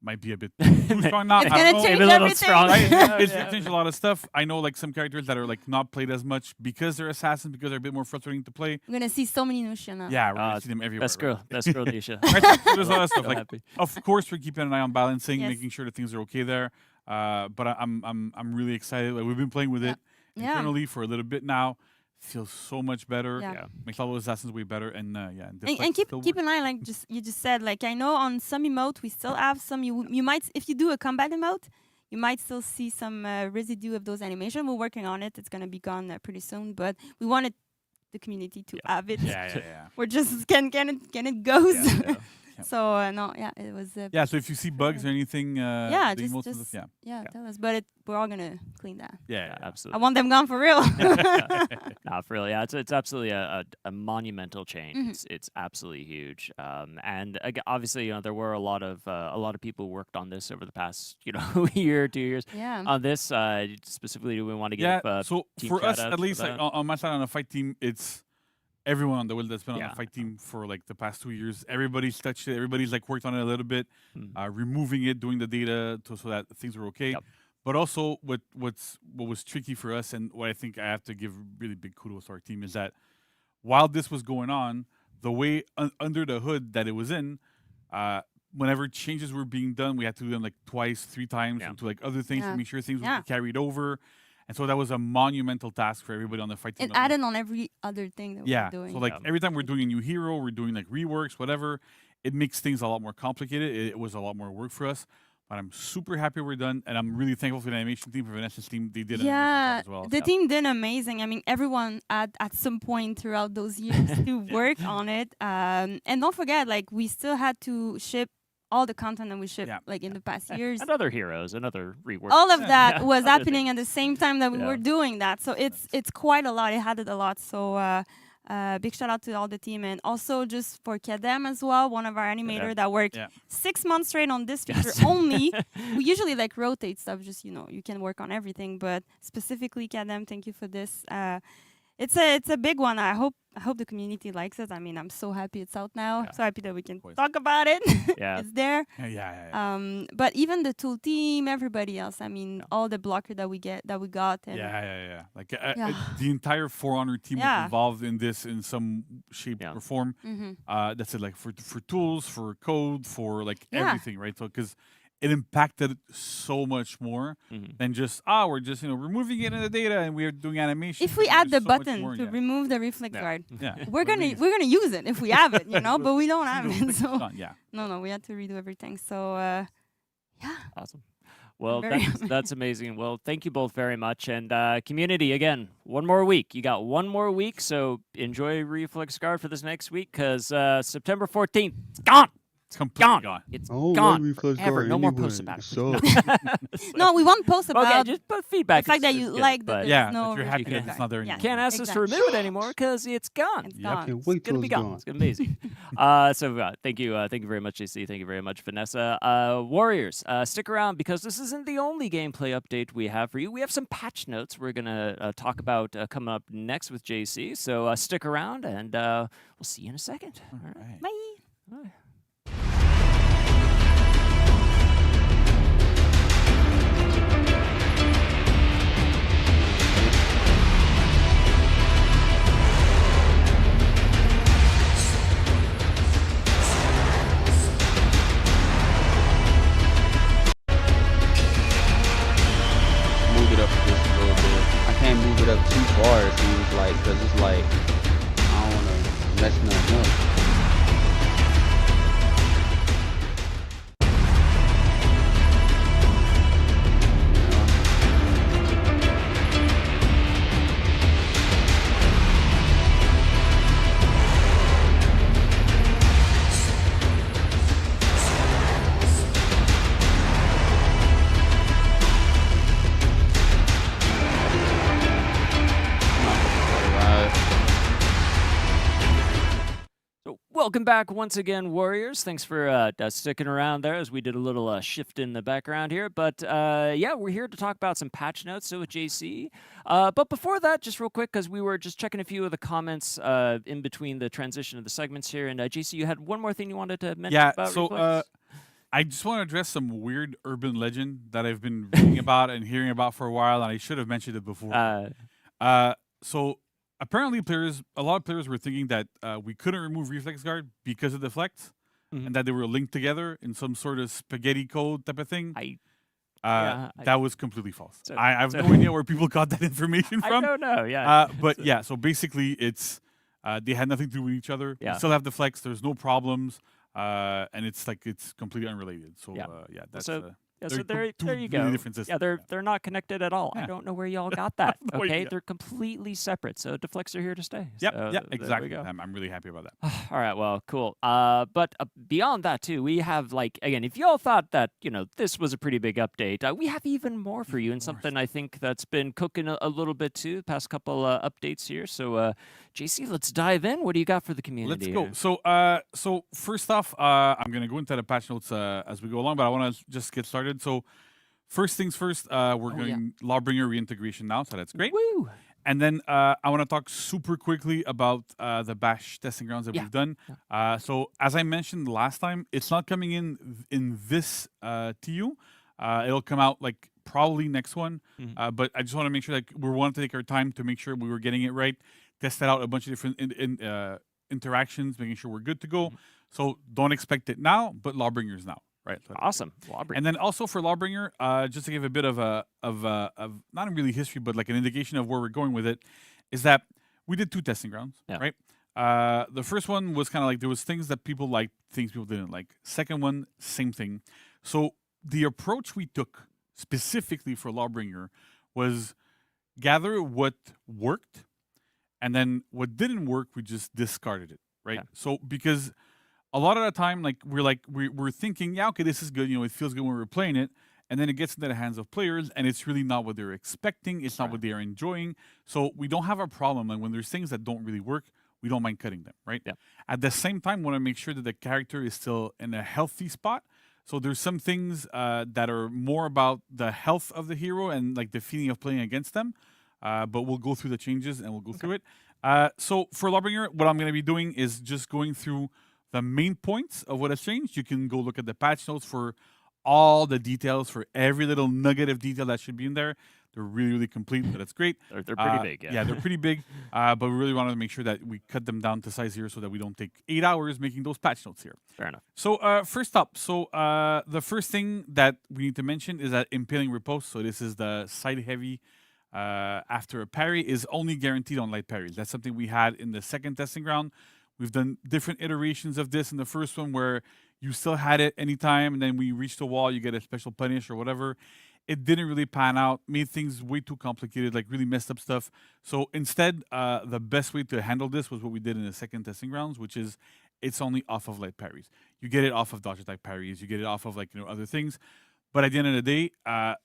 Might be a bit too strong now. It's I gonna don't know. change Maybe a little everything. strong. Right? Yeah, It's yeah. changed a lot of stuff. I know like some characters that are like not played as much because they're assassins, because they're a bit more frustrating to play. We're gonna see so many Nusha now. Yeah, we're Ah, gonna see them everywhere. Best girl, Nisha. Right? Right, so there's a lot of stuff. So Like, happy. of course, we're keeping an eye on balancing, Yes. making sure that things are okay there. But I'm really excited. Like, we've been playing with it Yeah. internally for a little bit now. Feels so much better. Yeah. Makes all those assassins way better. And yeah, And keep an eye, like you just said, like I know on some emote we still have some. You might, if you do a combat emote, you might still see some residue of those animations. We're working on it. It's gonna be gone pretty soon, but we wanted the community to have it. yeah. We're just can it goes. Yeah. So no, yeah, it was. Yeah, so if you see bugs or anything, yeah, the just emotes and stuff, yeah, tell us. But we're all gonna clean that. yeah. I Absolutely. want them gone for real. Not for real. Yeah, it's absolutely a monumental change. Mhm. It's absolutely huge. And obviously, there were a lot of people who worked on this over the past year or 2 years. Yeah. On this specifically, do we want to Yeah, give? so team for us, shout-outs at least, for like, that? on my side on the fight team, it's everyone on the wheel that's been on Yeah. the fight team for like the past 2 years. Everybody's touched it. Everybody's like worked on it a little bit, removing it, doing the data so that things are okay. Yep. But also, what was tricky for us, and what I think I have to give really big kudos to our team, is that while this was going on, the way under the hood that it was in, whenever changes were being done, we had to do them like twice, 3 times, Yeah. to like other things Yeah. to make sure things Yeah. would be carried over. And so that was a monumental task for everybody on the fight team. It added on every other thing that Yeah. we're doing. So like Yeah. every time we're doing a new hero, we're doing like reworks, whatever. It makes things a lot more complicated. It was a lot more work for us. But I'm super happy we're done, and I'm really thankful for the animation team, for Vanessa's team. They did an amazing Yeah, job as well. the team did amazing. I mean, everyone at some point throughout those years to work on it. And don't forget, like we still had to ship all the content that we shipped Yeah. like in the past years. And other heroes, and other reworks. All of that Yeah. was Other happening things. at the same time that we Yeah. were doing that. So it's quite a lot. It added a lot. So big shout out to all the team, and also just for Kadem as well, one of our animators that worked Yeah. 6 months straight on this feature Yes. only. We usually like rotate stuff, just you can work on everything, but specifically Kadem, thank you for this. It's a big one. I hope the community likes it. I mean, I'm so happy it's out now. Yeah. So happy that we can course. talk about it. Yeah. It's there. Yeah. But even the tool team, everybody else. I mean, all the blocker that we got. And Yeah. Like Yeah. the entire For Honor team Yeah. was involved in this in some shape Yeah. or form. Mhm. That's it. Like for tools, for code, for like Yeah. everything, right? So because it impacted so much more Mhm. than just we're just removing it in the data and we're doing animation. If we There's add the so much button more, to yeah. remove the reflex Yeah. guard, Yeah. we're gonna use it if we have it, but we don't have it. It's So done, yeah. no, we had to redo everything. So yeah. Awesome. Well, Very that's amazing. Well, thank you both very much. And community, again, one more week. You got one more week, so enjoy Reflex Guard for this next week, because September 14th, it's gone. It's Completely gone. gone. It's I don't gone like Reflex forever. Guard No more anyway. posts about it. So- please. No, we won't post Okay, about just put the feedback. fact that is you good, like that but there's Yeah, no that you're happy Reflex that it's Guard. not there Yeah, anymore. can't ask us to exactly. remove it anymore because it's gone. It's I gone. can't wait It's gonna till be it's gone. gone. It's amazing. Thank you very much, JC. Thank you very much, Vanessa. Warriors, stick around because this isn't the only gameplay update we have for you. We have some patch notes we're gonna talk about coming up next with JC. So stick around, and we'll see you in a second. All right. Bye. Move it up just a little bit. I can't move it up too far, it seems like, because it's like, I don't want to mess nothing up. So welcome back once again, Warriors. Thanks for sticking around there as we did a little shift in the background here. But yeah, we're here to talk about some patch notes with JC. But before that, just real quick, because we were just checking a few of the comments in between the transition of the segments here. And JC, you had one more thing you wanted to mention about So Reflex? I just want to address some weird urban legend that I've been reading about and hearing about for a while, and I should have mentioned it before. So apparently, a lot of players were thinking that we couldn't remove Reflex Guard because of Deflect, and that they were linked together in some sort of spaghetti code type of thing. That was completely false. So- I have so- no idea where people got that information I from. don't know. Yeah. But yeah, so basically, it's they had nothing to do with each other. Yeah. We still have the flex. There's no problems, and it's completely unrelated. So Yeah. that's So- Yeah, so they're there two you really go. different Yeah, systems. they're not connected at all. I Yeah. don't know where y'all got that. No Okay, idea. they're completely separate. So Deflects are here to stay. Yep, So yeah, there we exactly. go. I'm really happy about that. All right, well, cool. But beyond that too, we have again, if y'all thought that this was a pretty big update, we have even more for you, and something I think that's been cooking a little bit too. The past couple updates here. So, JC, let's dive in. What do you got for the community? Let's go. here? So first off, I'm gonna go into the patch notes as we go along, but I want to just get started. So first things first, we're going Lawbringer reintegration now, so that's great. Woo! And then I want to talk super quickly about the Bash testing grounds that we've done. So as I mentioned last time, it's not coming in this TU. It'll come out probably next one. But I just want to make sure we wanted to take our time to make sure we were getting it right, tested out a bunch of different interactions, making sure we're good to go. So don't expect it now, but Lawbringers now. Right. Awesome. Lawbringer. And then also for Lawbringer, just to give a bit of not really history, but an indication of where we're going with it, is that we did 2 testing grounds, right? The first one was kind of there was things that people liked, things people didn't like. Second one, same thing. So the approach we took specifically for Lawbringer was gather what worked, and then what didn't work, we just discarded it, right? Yeah. So because a lot of the time, we're thinking, yeah, okay, this is good. It feels good when we're playing it, and then it gets into the hands of players, and it's really not what they're expecting. It's not what they are enjoying. So we don't have a problem. When there's things that don't really work, we don't mind cutting them, right? Yeah. At the same time, we want to make sure that the character is still in a healthy spot. So there's some things that are more about the health of the hero and the feeling of playing against them. But we'll go through the changes and we'll go through it. So for Lawbringer, what I'm going to be doing is just going through the main points of what has changed. You can go look at the patch notes for all the details, for every little nugget of detail that should be in there. They're really, really complete, but that's great. They're pretty big, yeah. they're pretty big, but we really wanted to make sure that we cut them down to size here so that we don't take 8 hours making those patch notes here. Fair enough. So first up, the first thing that we need to mention is that impaling riposte, so this is the side heavy after a parry, is only guaranteed on light parries. That's something we had in the second testing ground. We've done different iterations of this in the first one where you still had it anytime, and then when you reach the wall, you get a special punish or whatever. It didn't really pan out, made things way too complicated, really messed up stuff. So instead, the best way to handle this was what we did in the second testing grounds, which is it's only off of light parries. You get it off of dodge attack parries. You get it off of like other things. But at the end of the day,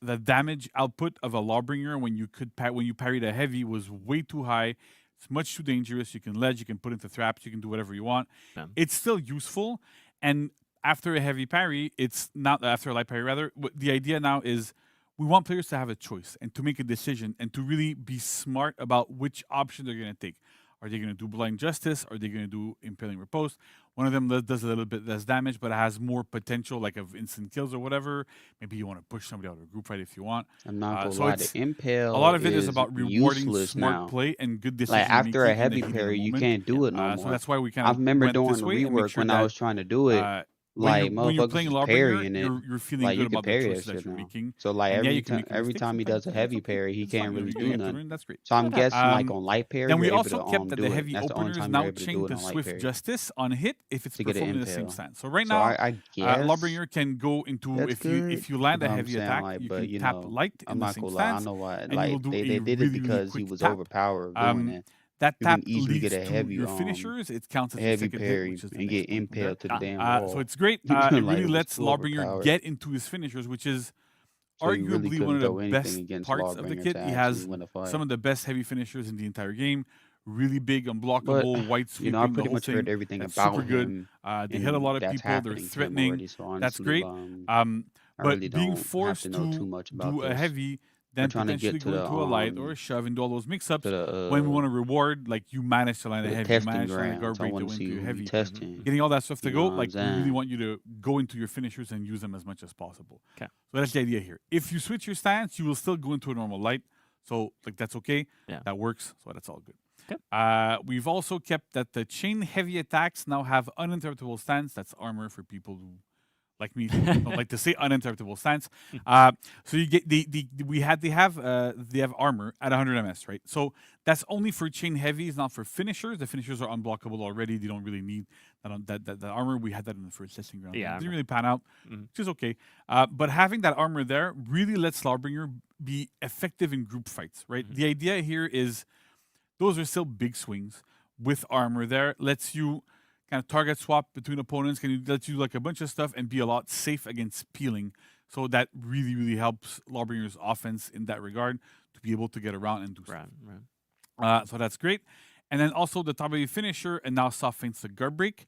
the damage output of a Lawbringer when you parried a heavy was way too high. It's much too dangerous. You can ledge, you can put into traps, you can do whatever you want. Yeah. It's still useful. And after a heavy parry, it's not after a light parry rather. The idea now is we want players to have a choice and to make a decision and to really be smart about which option they're going to take. Are they going to do Blind Justice? Are they going to do Impaling Riposte? One of them does a little bit less damage, but it has more potential, like of instant kills or whatever. Maybe you want to push somebody out of a group fight if you want. I'm not gonna so lie, it's- the impale. A lot of it is about rewarding useless smart now. play and good decision Like after a making in the heavy heat of the parry, you moment. can't do it no So more. that's why we kind I of remember went doing this way and make rework sure when I that, was trying to do it. when you're Motherfuckers playing was Lawbringer, parrying it. you're feeling Like good you can about the parry that choices that shit you're now. making. So like And yeah, every you can make every mistakes time he sometimes, does a and heavy it's okay. parry, he It's can't fine. really You do have to nothing. learn. That's great. So I'm guessing like Um, on light parry, Then we you're able also to kept that do the it. heavy That's the only openers time now you're able to do change it to on light Swift parry Justice on hit if it's to get an performed in the same impale. stance. So right So now, I guess Lawbringer can go into that's if good. you land But a I'm heavy saying attack, like, you but can you tap know, light I'm in the not same gonna lie. I stance, know why. and you will Like do they a did it really because he quick was tap. overpowered doing it. That You can tap easily leads get a to heavy your finishers. It counts as a your heavy second hit, parry which is the and next get point from there. impaled to the damn So wall. it's great. Like, It it really was lets too Lawbringer overpowered. get into his finishers, which is So you really arguably one couldn't of the throw anything best against parts of the Lawbringer kit. to He actually has win a fight. some of the best heavy finishers in the entire game. Really big, But unblockable, white you know, I sweeping, the pretty whole much heard thing. everything That's about super good. him, They hit a lot and of that's people. They're happening to him threatening. already. So That's honestly, great. I really But being don't have forced to know too to much about do a this. heavy, We're then trying to potentially get to go into a light or a shove and do all those to mix-ups. the When we want to reward, like you managed to land a the heavy, you testing managed to land a grounds. I garbage want to to win see to your who we heavy. testing. Getting all that stuff to You go, know what I'm like we really saying? want you to go into your finishers and use them as much as possible. 'Kay. So that's the idea here. If you switch your stance, you will still go into a normal light. So like that's okay. Yeah. That works. So that's all good. 'Kay. We've also kept that the chain heavy attacks now have uninterruptible stance. That's armor for people who, like me, don't like to say uninterruptible stance. So you get they have armor at 100 ms, right? So that's only for chain heavies, not for finishers. The finishers are unblockable already. They don't really need that armor. We had that in the first testing ground. Yeah, I It didn't really pan out, which is okay. But having that armor there really lets Lawbringer be effective in group fights, right? The idea here is those are still big swings with armor there. Lets you kind of target swap between opponents. Can let you do like a bunch of stuff and be a lot safe against peeling. So that really, really helps Lawbringer's offense in that regard to be able to get around and do stuff. Right. So that's great. And then also the top heavy finisher and now soft feints the guard break.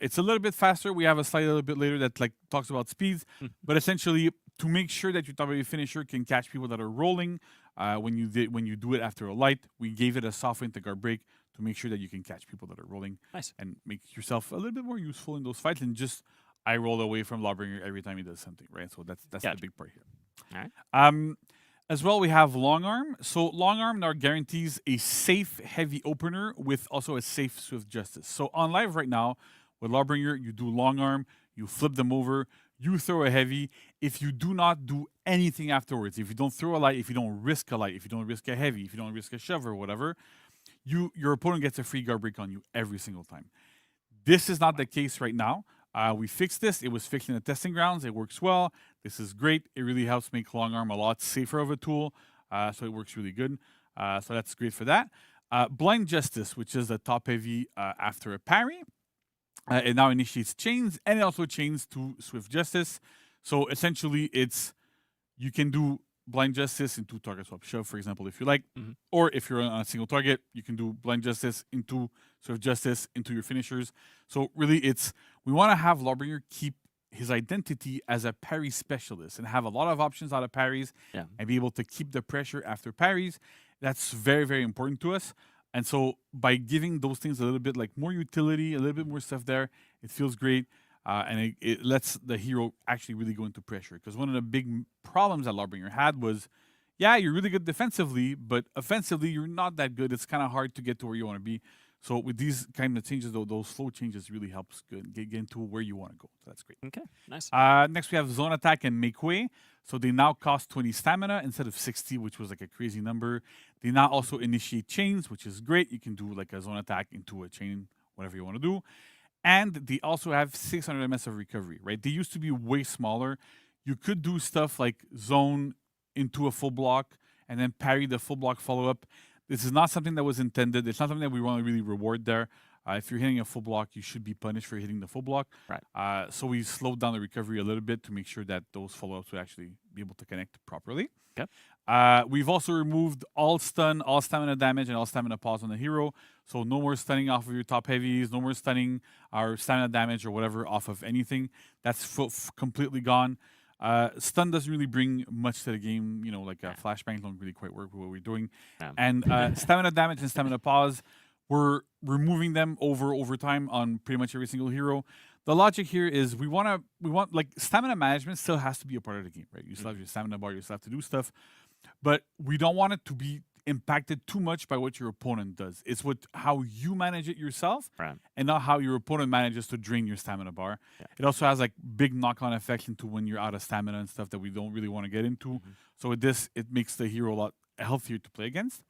It's a little bit faster. We have a slide a little bit later that like talks about speeds, but essentially to make sure that your top heavy finisher can catch people that are rolling when you do it after a light, we gave it a soft feint the guard break to make sure that you can catch people that are rolling. Nice. And make yourself a little bit more useful in those fights and just I roll away from Lawbringer every time he does something, right? So that's Gotcha. the big part here. All right. As well, we have long arm. So long arm now guarantees a safe heavy opener with also a safe swift justice. So on live right now with Lawbringer, you do long arm, you flip them over, you throw a heavy. If you do not do anything afterwards, if you don't throw a light, if you don't risk a light, if you don't risk a heavy, if you don't risk a shove or whatever, your opponent gets a free guard break on you every single time. This is not the case right now. We fixed this. It was fixed in the testing grounds. It works well. This is great. It really helps make long arm a lot safer of a tool. So it works really good. So that's great for that. Blind Justice, which is the top heavy after a parry. It now initiates chains and it also chains to Swift Justice. So essentially, you can do Blind Justice into target swap shove, for example, if you like. Or if you're on a single target, you can do Blind Justice into Swift Justice into your finishers. So really, we want to have Lawbringer keep his identity as a parry specialist and have a lot of options out of parries and be able to keep the pressure after parries. That's very, very important to us. And so by giving those things a little bit like more utility, a little bit more stuff there, it feels great. And it lets the hero actually really go into pressure. Because one of the big problems that Lawbringer had was, yeah, you're really good defensively, but offensively, you're not that good. It's kind of hard to get to where you want to be. So with these kind of changes, though, those slow changes really helps get into where you want to go. So that's great. Okay, nice. Next, we have Zone Attack and Make Way. So they now cost 20 stamina instead of 60, which was like a crazy number. They now also initiate chains, which is great. You can do like a Zone Attack into a chain, whatever you want to do. And they also have 600 ms of recovery, right? They used to be way smaller. You could do stuff like zone into a full block and then parry the full block follow-up. This is not something that was intended. It's not something that we want to really reward there. If you're hitting a full block, you should be punished for hitting the full block. Right. So we slowed down the recovery a little bit to make sure that those follow-ups would actually be able to connect properly. Okay. We've also removed all stun, all stamina damage, and all stamina pause on the hero. So no more stunning off of your top heavies, no more stunning or stamina damage or whatever off of anything. That's completely gone. Stun doesn't really bring much to the game. You know, like flashbangs don't really quite work with what we're doing. Yeah. And stamina damage and stamina pause, we're removing them over time on pretty much every single hero. The logic here is we want like stamina management still has to be a part of the game, right? You still have your stamina bar, you still have to do stuff, but we don't want it to be impacted too much by what your opponent does. It's how you manage it yourself, Right. and not how your opponent manages to drain your stamina bar. Yeah. It also has like big knock-on effects into when you're out of stamina and stuff that we don't really want to get into. So with this, it makes the hero a lot healthier to play against.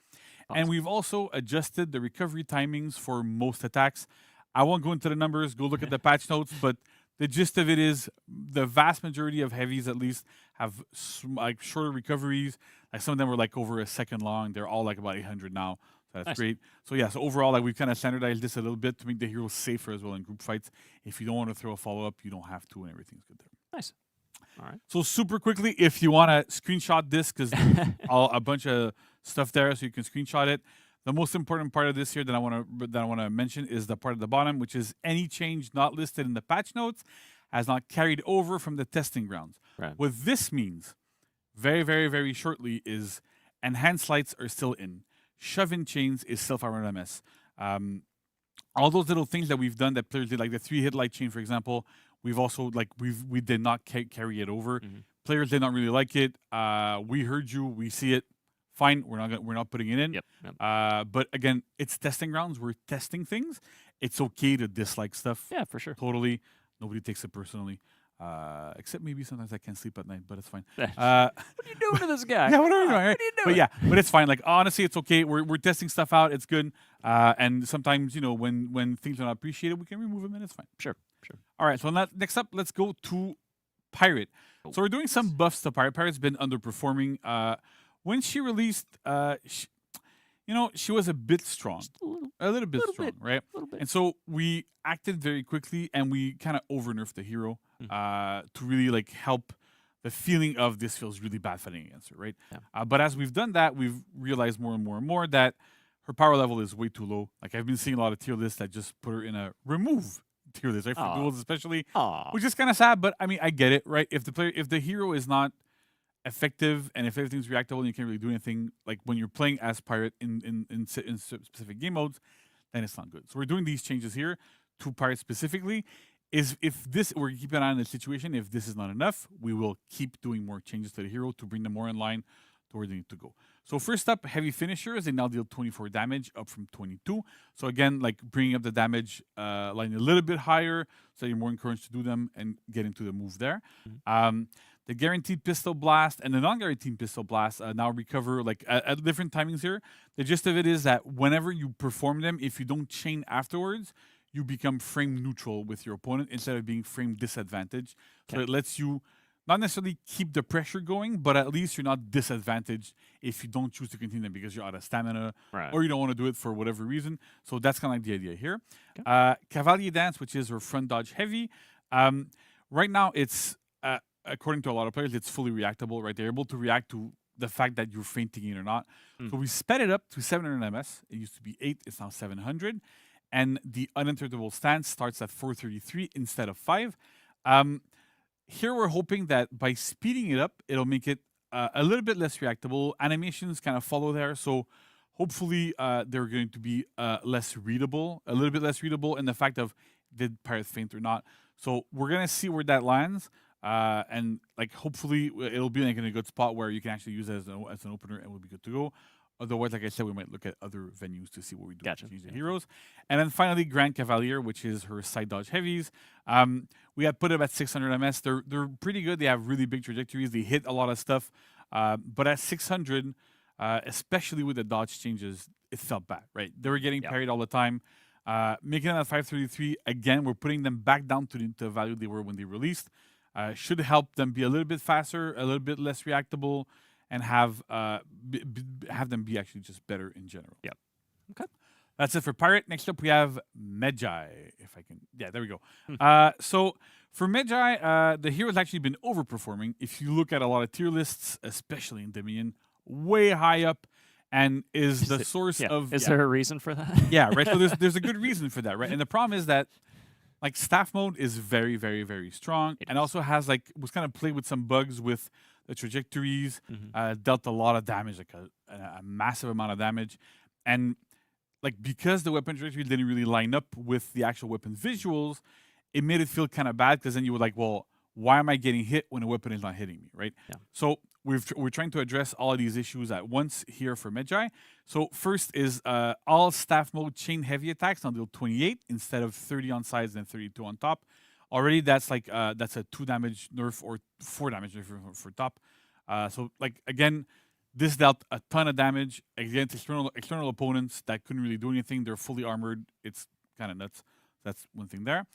And we've also adjusted the recovery timings for most attacks. I won't go into the numbers, go look at the patch notes, but the gist of it is the vast majority of heavies at least have like shorter recoveries. Like some of them were like over a second long. They're all like about 800 now. So that's Nice. great. So yeah, so overall, like we've kind of standardized this a little bit to make the heroes safer as well in group fights. If you don't want to throw a follow-up, you don't have to, and everything's good there. Nice. All right. So super quickly, if you want to screenshot this, because a bunch of stuff there, so you can screenshot it. The most important part of this here that I want to mention is the part at the bottom, which is any change not listed in the patch notes has not carried over from the testing grounds. Right. What this means, very, very, very shortly, is enhanced lights are still in. Shove-in chains is still 500 MS. All those little things that we've done that players did, like the 3-hit light chain, for example, we've also we did not carry it over. Players did not really like it. We heard you. We see it. Fine. We're not putting it in. Yep. But again, it's testing grounds. We're testing things. It's okay to dislike stuff. Yeah, for sure. Totally. Nobody takes it personally. Except maybe sometimes I can't sleep at night, but it's fine. What are you doing to this guy? Yeah, what are you doing? Right? What are you doing? But yeah, but it's fine. Like honestly, it's okay. We're testing stuff out. It's good. And sometimes when things are not appreciated, we can remove them, and it's fine. Sure. All right. So next up, let's go to Pirate. So we're doing some buffs to Pirate. Pirate's been underperforming. When she released, she was a bit strong, a little bit strong, right? And so we acted very quickly, and we kind of over-nerfed the hero to really like help the feeling of this feels really bad fighting against her, right? Yeah. But as we've done that, we've realized more and more that her power level is way too low. Like I've been seeing a lot of tier lists that just put her in a remove tier list, right? For duels especially, which is kind of sad. But I mean, I get it, right? If the hero is not effective and if everything's reactable and you can't really do anything, like when you're playing as Pirate in specific game modes, then it's not good. So we're doing these changes here to Pirate specifically. We're keeping an eye on the situation. If this is not enough, we will keep doing more changes to the hero to bring them more in line to where they need to go. So first up, heavy finishers, they now deal 24 damage, up from 22. So again, like bringing up the damage line a little bit higher, so you're more encouraged to do them and get into the move there. The guaranteed pistol blast and the non-guaranteed pistol blast now recover like at different timings here. The gist of it is that whenever you perform them, if you don't chain afterwards, you become frame neutral with your opponent instead of being frame disadvantaged. So it lets you not necessarily keep the pressure going, but at least you're not disadvantaged if you don't choose to continue them because you're out of stamina or you don't want to do it for whatever reason. So that's kind of like the idea here. Cavalier Dance, which is her front dodge heavy. Right now, it's according to a lot of players, it's fully reactable, right? They're able to react to the fact that you're fainting it or not. So we sped it up to 700 MS. It used to be 8, it's now 700. And the uninterruptible stance starts at 433 instead of 5. Here we're hoping that by speeding it up, it'll make it a little bit less reactable. Animations kind of follow there. So hopefully they're going to be less readable, a little bit less readable in the fact of did Pirate faint or not. So we're going to see where that lands. And like hopefully it'll be like in a good spot where you can actually use it as an opener and we'll be good to go. Otherwise, like I said, we might look at other venues to see what we do to change the heroes. And then finally, Grand Cavalier, which is her side dodge heavies. We had put them at 600 MS. They're pretty good. They have really big trajectories. They hit a lot of stuff. But at 600, especially with the dodge changes, it felt bad, right? They were getting parried all the time. Making them at 533, again, we're putting them back down to the value they were when they released. Should help them be a little bit faster, a little bit less reactable, and have them be actually just better in general. Yep. Okay. That's it for Pirate. Next up, we have Magi. If I can, yeah, there we go. So for Magi, the hero's actually been overperforming. If you look at a lot of tier lists, especially in Dominion, way high up, and is the source of. Is there a reason for that? Yeah, right. So there's a good reason for that, right? And the problem is that like staff mode is very, very, very strong, and also has like was kind of played with some bugs with the trajectories, dealt a lot of damage, like a massive amount of damage, and like because the weapon trajectory didn't really line up with the actual weapon visuals, it made it feel kind of bad because then you were like, well, why am I getting hit when a weapon is not hitting me, right? Yeah. So we're trying to address all of these issues at once here for Magi. So first is all staff mode chain heavy attacks now deal 28 instead of 30 on sides and 32 on top. Already that's like that's a 2 damage nerf or 4 damage nerf for top. So like again, this dealt a ton of damage against external opponents that couldn't really do anything. They're fully armored. It's kind of nuts. That's one thing there.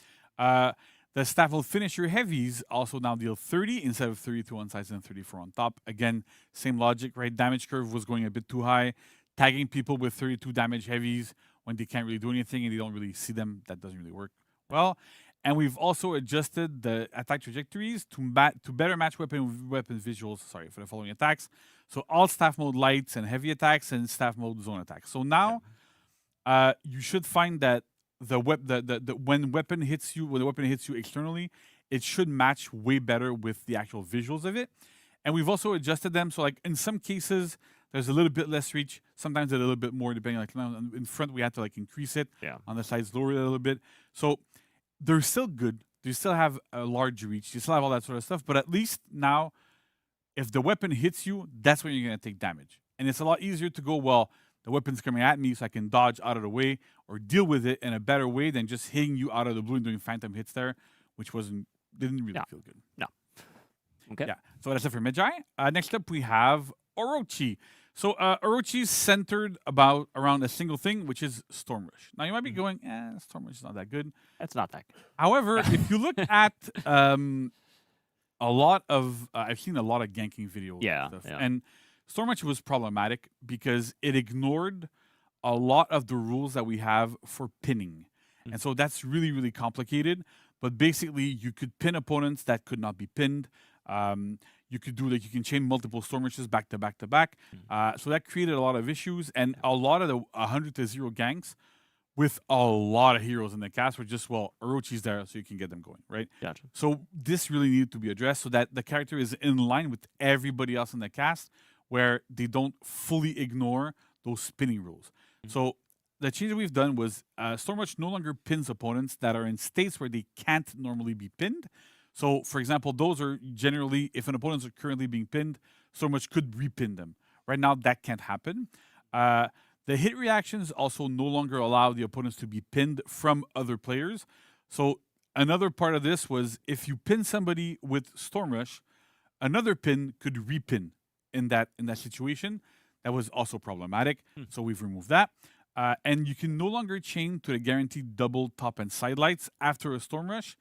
The staff will finish your heavies also now deal 30 instead of 32 on sides and 34 on top. Again, same logic, right? Damage curve was going a bit too high. Tagging people with 32 damage heavies when they can't really do anything and they don't really see them, that doesn't really work well. And we've also adjusted the attack trajectories to better match weapon visuals, sorry, for the following attacks. So all staff mode lights and heavy attacks and staff mode zone attacks. So now you should find that when the weapon hits you externally, it should match way better with the actual visuals of it. And we've also adjusted them. So like in some cases, there's a little bit less reach. Sometimes a little bit more, depending. Like in front, we had to like increase it. Yeah. On the sides, lower it a little bit. So they're still good. They still have a large reach. You still have all that sort of stuff. But at least now, if the weapon hits you, that's when you're going to take damage. And it's a lot easier to go, well, the weapon's coming at me, so I can dodge out of the way or deal with it in a better way than just hitting you out of the blue and doing phantom hits there, which didn't really feel good. No. Okay. Yeah. So that's it for Magi. Next up, we have Orochi. So Orochi is centered around a single thing, which is Storm Rush. Now you might be going, Storm Rush is not that good. It's not that good. However, if you look at a lot of, I've seen a lot of ganking videos. Yeah, and stuff, yeah. and Storm Rush was problematic because it ignored a lot of the rules that we have for pinning. And so that's really, really complicated. But basically, you could pin opponents that could not be pinned. You could do you can chain multiple Storm Rushes back to back to back. So that created a lot of issues. And a lot of the 100-0 ganks with a lot of heroes in the cast were just, well, Orochi's there so you can get them going, right? Gotcha. So this really needed to be addressed so that the character is in line with everybody else in the cast, where they don't fully ignore those spinning rules. So the change that we've done was Storm Rush no longer pins opponents that are in states where they can't normally be pinned. So, for example, those are generally, if an opponent is currently being pinned, Storm Rush could repin them. Right now, that can't happen. The hit reactions also no longer allow the opponents to be pinned from other players. So another part of this was if you pin somebody with Storm Rush, another pin could repin in that situation. That was also problematic. So we've removed that. And you can no longer chain to the guaranteed double top and side lights after a Storm Rush.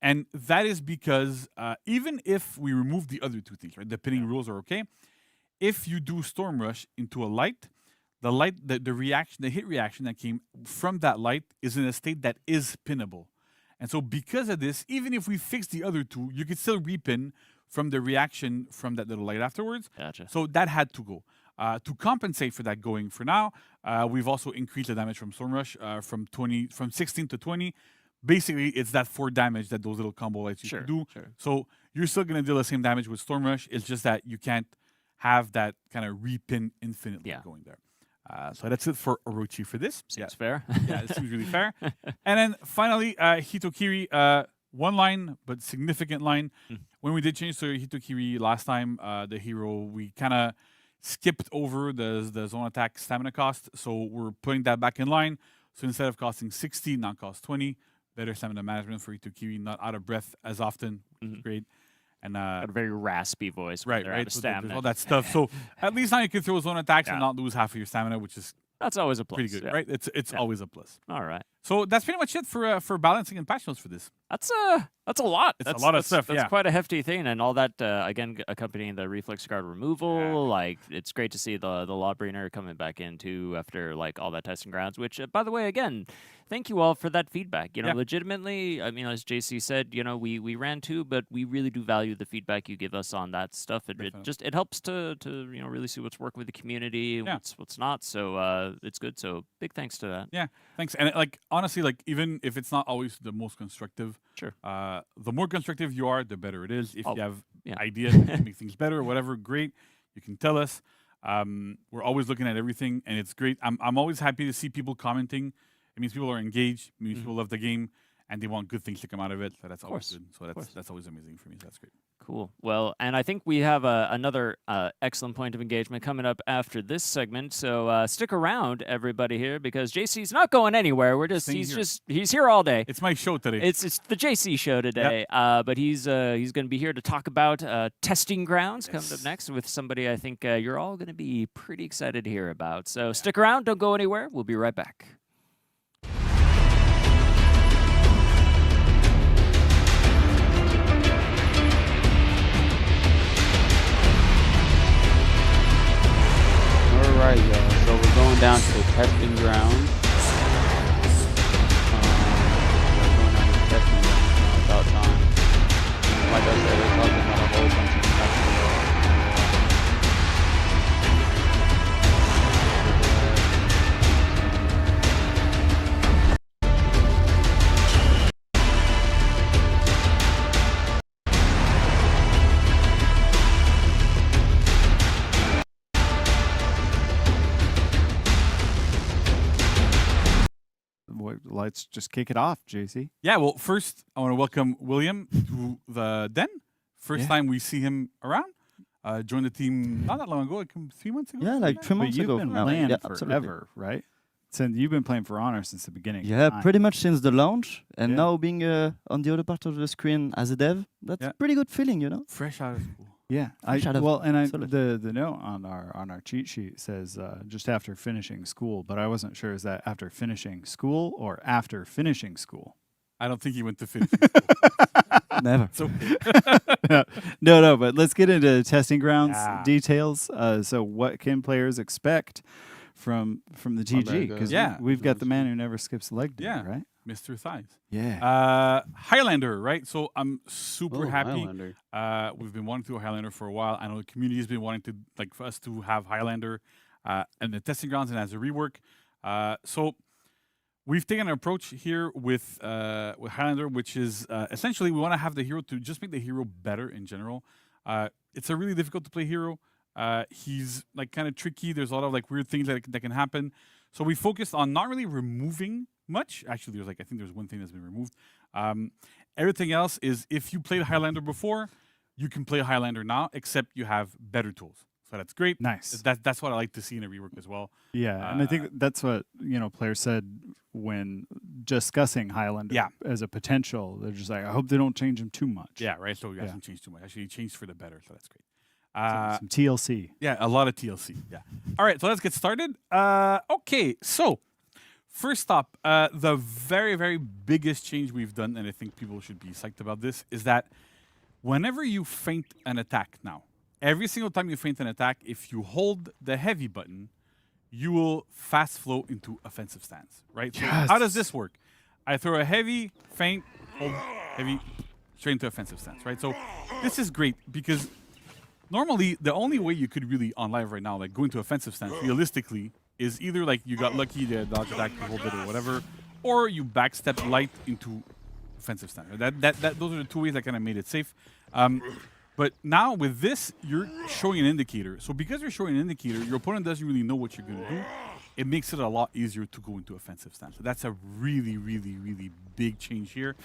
And that is because even if we remove the other two things, right, the pinning rules are okay. If you do Storm Rush into a light, the hit reaction that came from that light is in a state that is pinnable. And so because of this, even if we fix the other two, you could still repin from the reaction from that little light afterwards. Gotcha. So that had to go. To compensate for that going for now, we've also increased the damage from Storm Rush from 16 to 20. Basically, it's that 4 damage that those little combo lights you can do. Sure. So you're still going to deal the same damage with Storm Rush. It's just that you can't have that kind of repin infinitely going there. So that's it for Orochi for this. Seems fair. Yeah, it seems really fair. And then finally, Hitokiri, one line, but significant line. When we did change to Hitokiri last time, the hero, we kind of skipped over the zone attack stamina cost. So we're putting that back in line. So instead of costing 60, now cost 20. Better stamina management for Hitokiri, not out of breath as often, which is great. And Got a very raspy voice. right. Out of So stamina. there's all that stuff. So at least now you can throw zone attacks and not lose half of your stamina, which is That's always a plus. pretty good, yeah. right? It's always a plus. All right. So that's pretty much it for balancing and patch notes for this. That's a lot. It's a lot of stuff, That's yeah. quite a hefty thing, and all that again accompanying the reflex guard removal. Yeah. Like it's great to see the Lawbringer coming back in too after like all that testing grounds. Which, by the way, again, thank you all for that feedback. You know, Yeah. legitimately, I mean, as JC said, you know, we ran too, but we really do value the feedback you give us on that stuff. It helps to you know really see what's working with the community, and Yeah. what's not. So it's good. So big thanks to that. Yeah, thanks. And like honestly, like even if it's not always the most constructive, Sure. The more constructive you are, the better it is. If Oh, you have yeah. ideas to make things better or whatever, great. You can tell us. We're always looking at everything, and it's great. I'm always happy to see people commenting. It means people are engaged. It means people love the game, and they want good things to come out of it. So that's always course. good. So that's always amazing for me. So that's great. Cool. Well, and I think we have another excellent point of engagement coming up after this segment. So stick around, everybody here, because JC's not going anywhere. Staying here. He's here all day. It's my show today. It's the JC show today. But he's going to be here to talk about testing grounds coming up next with somebody I think you're all going to be pretty excited to hear about. So stick around. Don't go anywhere. We'll be right back. Alright, y'all. So we're going down to the testing ground. We're going down to the testing ground now, about time. Like I said, we're talking about a whole bunch of testing. Let's just kick it off, JC. Yeah, well, first, I want to welcome William to the den. First time we see him around. Joined the team not that long ago, like 3 months ago. Yeah, like 3 But months you've ago. been now. playing Yeah, absolutely. forever, right? Since you've been playing For Honor since the beginning. Yeah, of time. pretty much since the launch, and Yeah. now being on the other part of the screen as a dev, that's Yeah. a pretty good feeling, you know. Fresh out of school. Yeah, Shut up. well, and Absolutely. the note on our cheat sheet says just after finishing school, but I wasn't sure is that after finishing school or after finishing school. I don't think he went to finish. Never. So No, but let's get into testing grounds Yeah. details. So what can players expect from the TG? very Because good. Yeah. we've got the man who never skips leg day, Yeah. right? Mr. Thighs. Yeah. Highlander, right? So I'm super Oh, happy. Highlander. We've been wanting to do a Highlander for a while. I know the community has been wanting to, like, for us to have Highlander and the testing grounds and as a rework. So we've taken an approach here with Highlander, which is essentially we want to have the hero to just make the hero better in general. It's a really difficult to play hero. He's like kind of tricky. There's a lot of like weird things that can happen. So we focused on not really removing much. Actually, there's like I think there's one thing that's been removed. Everything else is if you played Highlander before, you can play Highlander now, except you have better tools. So that's great. Nice. That's what I like to see in a rework as well. Yeah, and I think that's what players said when discussing Highlander Yeah. as a potential. They're just like, I hope they don't change him too much. Yeah, right. So it Yeah. hasn't changed too much. Actually, it changed for the better. So that's great. Some TLC. Yeah, a lot of TLC. Yeah. All right, so let's get started. Okay, so first up, the very, very biggest change we've done, and I think people should be psyched about this, is that whenever you feint an attack now, every single time you feint an attack, if you hold the heavy button, you will fast flow into offensive stance, right? So how does this work? I throw a heavy, feint, hold heavy, straight into offensive stance, right? So this is great because normally the only way you could really on live right now, like go into offensive stance realistically, is either like you got lucky, the dodge attack, you hold it or whatever, or you backstep light into offensive stance. Those are the two ways that kind of made it safe. But now with this, you're showing an indicator. So because you're showing an indicator, your opponent doesn't really know what you're going to do. It makes it a lot easier to go into offensive stance. So that's a really, really, really big change here.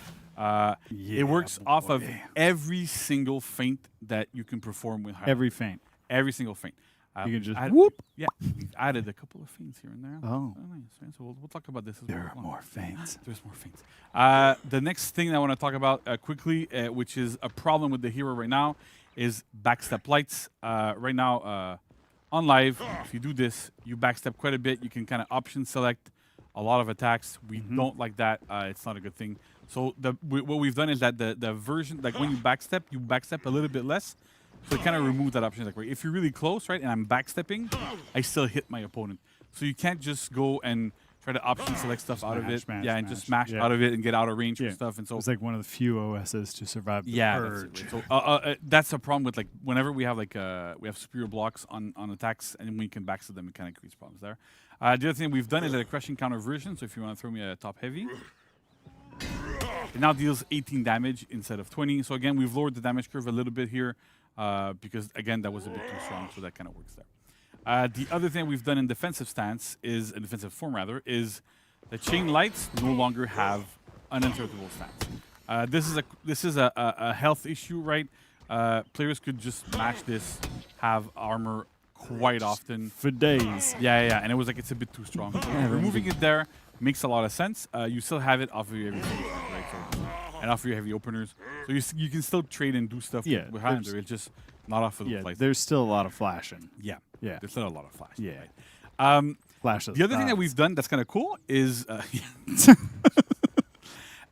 It works off of every single feint that you can perform with Highlander. Every feint. Every single feint. You can just add- whoop. Yeah, we've added a couple of feints here and there. Oh. Nice. Right? So we'll talk about this as There well. are more feints. There's more feints. The next thing I want to talk about quickly, which is a problem with the hero right now, is backstep lights. Right now, on live, if you do this, you backstep quite a bit. You can kind of option select a lot of attacks. We don't like that. It's not a good thing. So what we've done is that the version, like when you backstep a little bit less. So it kind of removes that option. Like, right, if you're really close, right, and I'm backstepping, I still hit my opponent. So you can't just go and try to option select stuff out of it. And just smash out of it and get out of range and stuff. And so it's like one of the few OSs to survive the purge. That's it, right. So that's a problem with like whenever we have like we have superior blocks on attacks and we can backstep them, it kind of creates problems there. The other thing we've done is a crushing counter version. So if you want to throw me a top heavy, it now deals 18 damage instead of 20. So again, we've lowered the damage curve a little bit here because again that was a bit too strong. So that kind of works there. The other thing we've done in defensive form rather, is the chain lights no longer have an uninterruptible stance. This is a health issue, right? Players could just mash this, have armor quite often for days. Yeah, and it was like it's a bit too strong. So removing it there makes a lot of sense. You still have it off of your heavy finishes, right? So, and off of your heavy openers, so you can still trade and do stuff with Highlander. It's just not off of the flight. There's still a lot of flashing. Yeah, there's still a lot of flashing. Yeah, right? Flashes. The other thing that we've done that's kind of cool is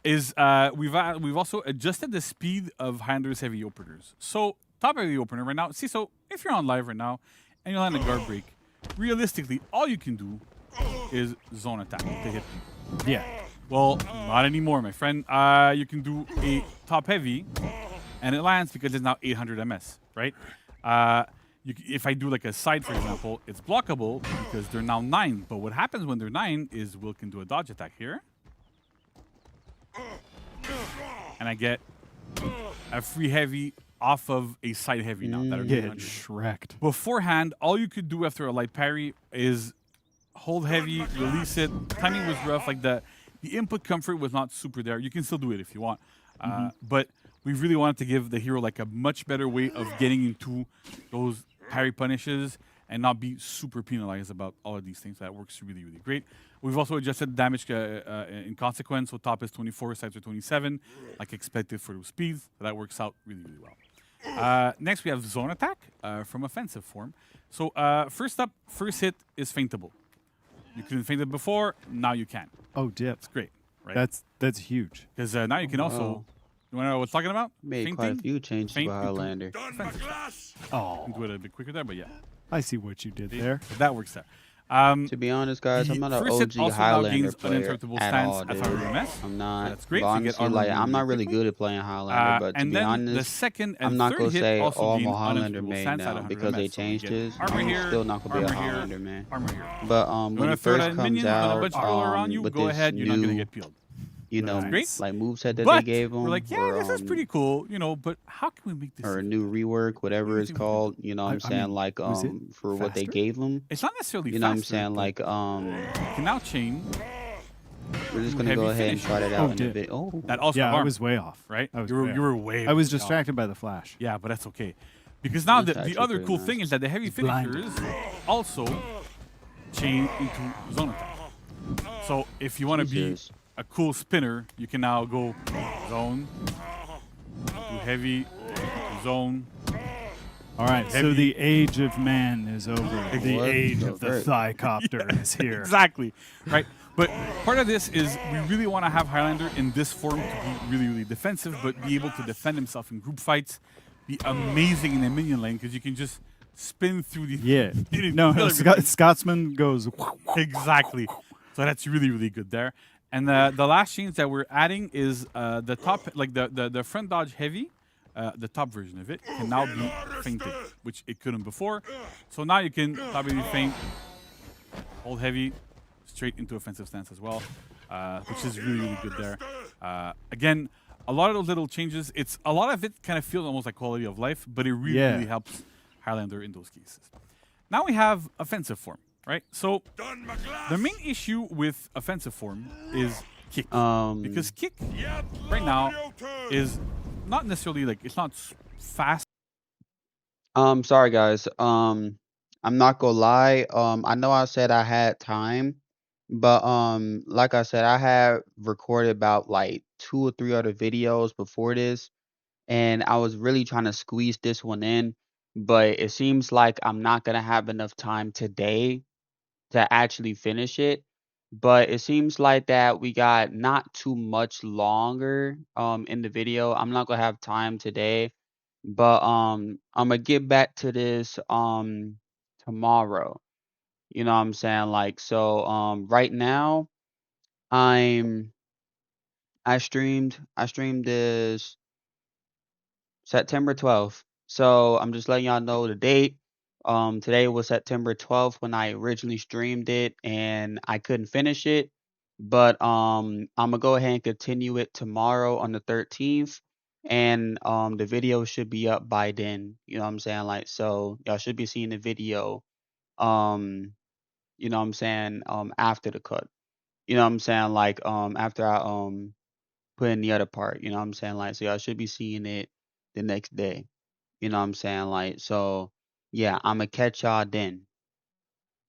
we've also adjusted the speed of Highlander's heavy openers. So top heavy opener right now. See, so if you're on live right now and you land a guard break, realistically, all you can do is zone attack to hit people. Yeah. Well, not anymore, my friend. You can do a top heavy, and it lands because it's now 800 MS, right? If I do like a side, for example, it's blockable because they're now 9. But what happens when they're 9 is Will can do a dodge attack here. And I get a free heavy off of a side heavy now that are 200. Shreked. Beforehand, all you could do after a light parry is hold heavy, release it. Timing was rough. Like the input comfort was not super there. You can still do it if you want. But we really wanted to give the hero like a much better way of getting into those parry punishes and not be super penalized about all of these things. That works really, really great. We've also adjusted damage in consequence. So top is 24, sides are 27, like expected for those speeds. So that works out really, really well. Next, we have zone attack from offensive form. So first up, first hit is feintable. You couldn't feint it before, now you can. Oh, dip. It's great, right? That's huge. Because now you can also. You want to know what I'm talking about? Made quite a few changes to Highlander. Oh, you can do it a bit quicker there, but yeah. I see what you did there. That works there. To be honest, guys, I'm not an OG Highlander player at all, dude. I'm not. So that's great. But honestly, like, I'm not really good at playing Highlander, but to be honest, I'm not going to say, oh, I'm a Highlander main now because they changed this. I'm still not going to be a Highlander man. But when it first comes out, with go this ahead, you're not going to new, get peeled. you know, Great. like moveset that But they gave them. we're like, yeah, this is pretty cool, you know, but how can we make this? Or a new rework, whatever it's called. You know what I'm saying? Like, for what they gave them. It's not necessarily You know what I'm faster, saying? but Like, you can now chain. we're just going to heavy go ahead and finish. try that Oh, out in a did. bit. Oh, That also Yeah, I harm, was way off. right? I was You way were off. way. I was off. distracted by the flash. Yeah, but that's okay. Because now That's the actually other pretty cool nice. thing is that the heavy blind. finishers also chain into zone attack. So if you want to be Jesus. a cool spinner, you can now go zone, do heavy, zone. All right, so Heavy. the age of man is over. The What age the of the frick? thigh-copter is here. Exactly, right? But part of this is we really want to have Highlander in this form to be really, really defensive, but be able to defend himself in group fights, be amazing in the minion lane because you can just spin through the Yeah. you No, kill no everybody. Scotsman goes. Exactly. So that's really, really good there. And the last change that we're adding is the top, like the front dodge heavy, the top version of it can now be feinted, which it couldn't before. So now you can top heavy feint, hold heavy, straight into offensive stance as well, which is really, really good there. Again, a lot of those little changes, a lot of it kind of feels almost like quality of life, but it really, Yeah. really helps Highlander in those cases. Now we have offensive form, right? So the main issue with offensive form is kick. Because kick right now is not necessarily like, it's not fast. Sorry guys. I'm not gonna lie. I know I said I had time, but like I said, I had recorded about like 2 or 3 other videos before this, and I was really trying to squeeze this one in. but it seems like I'm not gonna have enough time today to actually finish it. But it seems like that we got not too much longer in the video. I'm not gonna have time today, but I'm gonna get back to this tomorrow. You know what I'm saying? Like, so right now I'm I streamed this September 12th. So I'm just letting y'all know the date. Today was September 12th when I originally streamed it and I couldn't finish it. But I'm gonna go ahead and continue it tomorrow on the 13th. And the video should be up by then. You know what I'm saying? Like, so y'all should be seeing the video you know what I'm saying, after the cut. You know what I'm saying? Like after I put in the other part, you know what I'm saying? Like, so y'all should be seeing it the next day. You know what I'm saying? Like, so yeah, I'm gonna catch y'all then.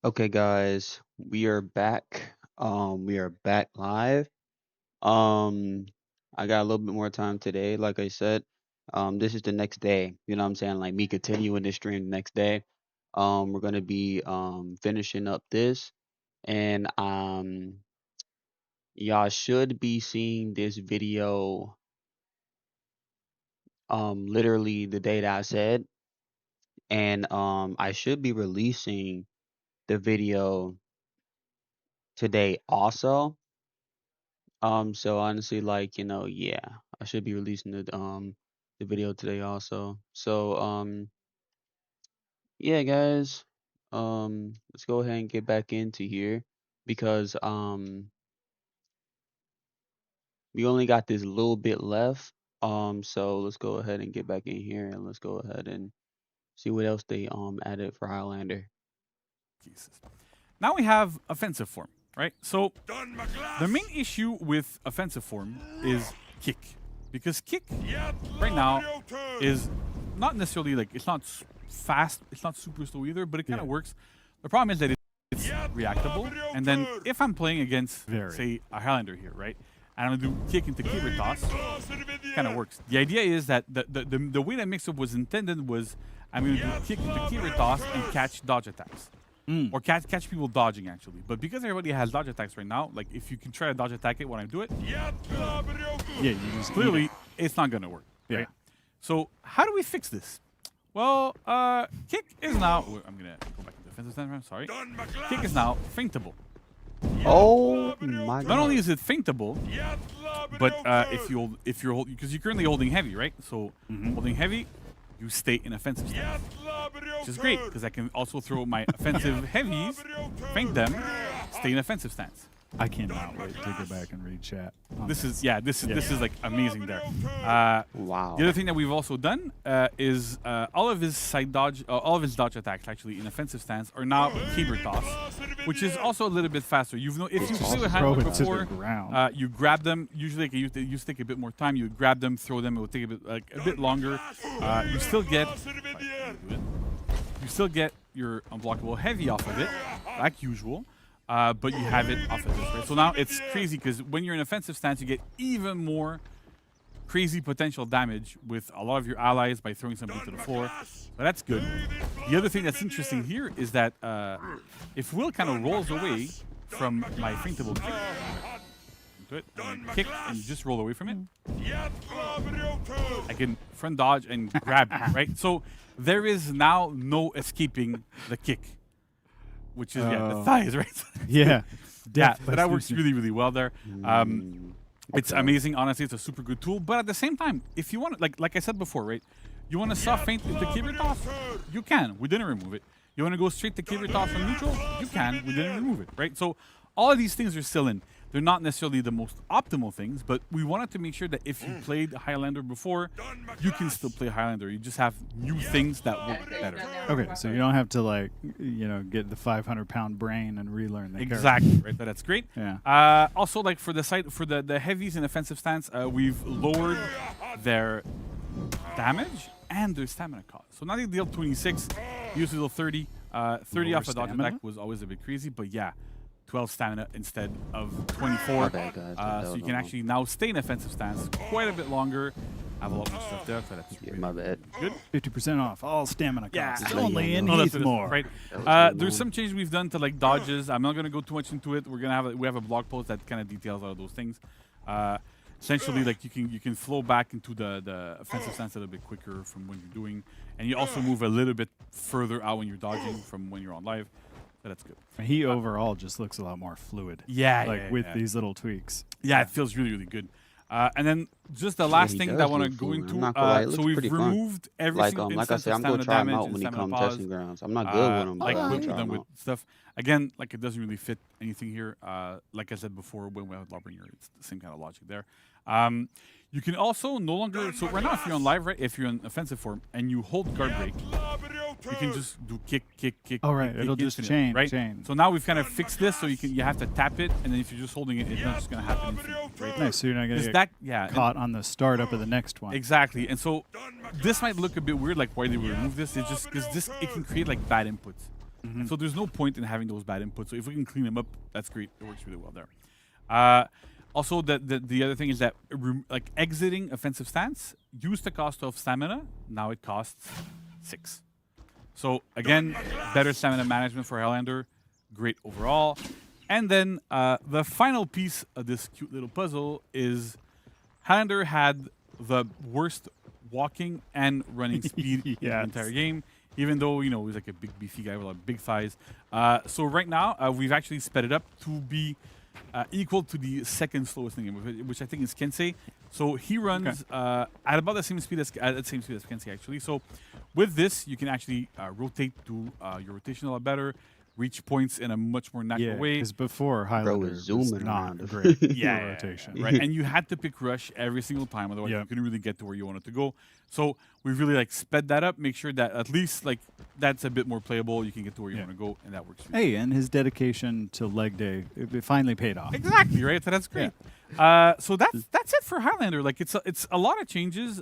Okay, guys, we are back. We are back live. Um, I got a little bit more time today, like I said. This is the next day. You know what I'm saying? Like me continuing this stream the next day. We're gonna be finishing up this, and y'all should be seeing this video literally the day that I said, and I should be releasing the video today also. So honestly, like, you know, yeah, I should be releasing the video today also. So yeah, guys, let's go ahead and get back into here because we only got this little bit left. So let's go ahead and get back in here and let's go ahead and see what else they added for Highlander. Jesus. Now we have offensive form, right? So the main issue with offensive form is kick, because kick right now is not necessarily like, it's not fast, it's not super slow either, but it kind of works. The problem is that it's reactable, and then if I'm playing against say a Highlander here, right, and I'm gonna do kick into Kiber toss, kind of works. The idea is that the way that mix-up was intended was I'm gonna do kick into Kiber toss and catch dodge attacks. Or catch people dodging, actually. But because everybody has dodge attacks right now, like if you can try to dodge attack it when I do it, yeah, you just clearly it's not going to work. Yeah. Right? So how do we fix this? Well, kick is now... I'm going to go back to defensive stand. I'm sorry. Kick is now feintable. Oh my god. Not only is it feintable, but if you're because you're currently holding heavy, right? So holding heavy, you stay in offensive stance, which is great because I can also throw my offensive heavies, feint them, stay in offensive stance. I cannot wait to go back and read chat. This is like amazing there. Wow. The other thing that we've also done is all of his side dodge, all of his dodge attacks actually in offensive stance are now Kiber toss, which is also a little bit faster. If you've played with Highlander before, you grab them. Usually, like, it used to take a bit more time. You grab them, throw them. It will take a bit longer. You still get your unblockable heavy off of it, like usual. But you have it off of this, right? So now it's crazy because when you're in offensive stance, you get even more crazy potential damage with a lot of your allies by throwing something to the floor. So that's good. The other thing that's interesting here is that if Will kind of rolls away from my feintable kick and just roll away from it, I can front dodge and grab him, right? So there is now no escaping the kick, which is the thighs, right? Yeah. But that works really, really well there. It's amazing. Honestly, it's a super good tool. But at the same time, if you want to, like I said before, right? You want to soft feint into Kiber toss? You can. We didn't remove it. You want to go straight to Kiber toss from neutral? You can. We didn't remove it, right? So all of these things are still in. They're not necessarily the most optimal things, but we wanted to make sure that if you played Highlander before, you can still play Highlander. You just have new things that work better. Okay, so you don't have to, like, you know, get the 500-pound brain and relearn the Exactly, character. right? That's great. Yeah. Also, like for the heavies in offensive stance, we've lowered their damage and their stamina cost. So now they deal 26, usually deal 30. 30 off a dodge attack was always a bit crazy, but yeah. 12 stamina instead of 24. My bad, guys. So you can actually now stay in offensive stance quite a bit longer. have a lot more stuff there. So that's Yeah, really my bad. good. 50% off all stamina Yeah. costs. Yeah. Only in No, that's Heath what it is, more. right? That was really There's long. some changes we've done to like dodges. I'm not gonna go too much into it. We have a blog post that kind of details all of those things. Essentially, like you can flow back into the offensive stance a little bit quicker from when you're doing, and you also move a little bit further out when you're dodging from when you're on live. So that's good. He overall just looks a lot more fluid. Yeah, Like with these little tweaks. Yeah, it feels really, really good. And then just the last he thing does that I want to look go fluid. into. I'm not gonna lie, it so looks we've pretty fun. removed every single Like I instance said, of I'm gonna stamina try him damage out and when he stamina comes pause. testing grounds. I'm not good with him, but Like I'm we're gonna try done him with out. stuff. Again, like it doesn't really fit anything here. Like I said before, when we have Lawbringer, it's the same kind of logic there. You can also no longer. So right now, if you're on live, right, if you're in offensive form and you hold guard break, you can just do kick. Oh, right. kick, It'll kick just infinite, right? chain. So now we've kind of fixed this, so you have to tap it, and then if you're just holding it, it's not just gonna happen. Infinitely, right? Nice. So you're not going Is to that get caught on the startup of the next one. Exactly, and so this might look a bit weird, like why they would remove this. It's just because it can create like bad inputs. So there's no point in having those bad inputs. So if we can clean them up, that's great. It works really well there. Also, the other thing is that like exiting offensive stance used the cost of stamina. Now it costs 6. So again, better stamina management for Highlander. Great overall. And then the final piece of this cute little puzzle is Highlander had the worst walking and running speed in the entire game, even though, you know, he's like a big beefy guy with like big thighs. So right now, we've actually sped it up to be equal to the second slowest thing, which I think is Kensei. So he runs at about the same speed as Kensei, actually. So with this, you can actually rotate to your rotation a lot better, reach points in a much more natural way. Because before Highlander was zooming was not around us. great Yeah, rotation. right. And you had to pick rush every single time, otherwise you couldn't really get to where you wanted to go. So we really like sped that up, make sure that at least like that's a bit more playable. You can get to where you want to go, and that works. Hey, and his dedication to leg day, it finally paid off. Exactly, right. So that's great. So that's it for Highlander. Like it's a lot of changes.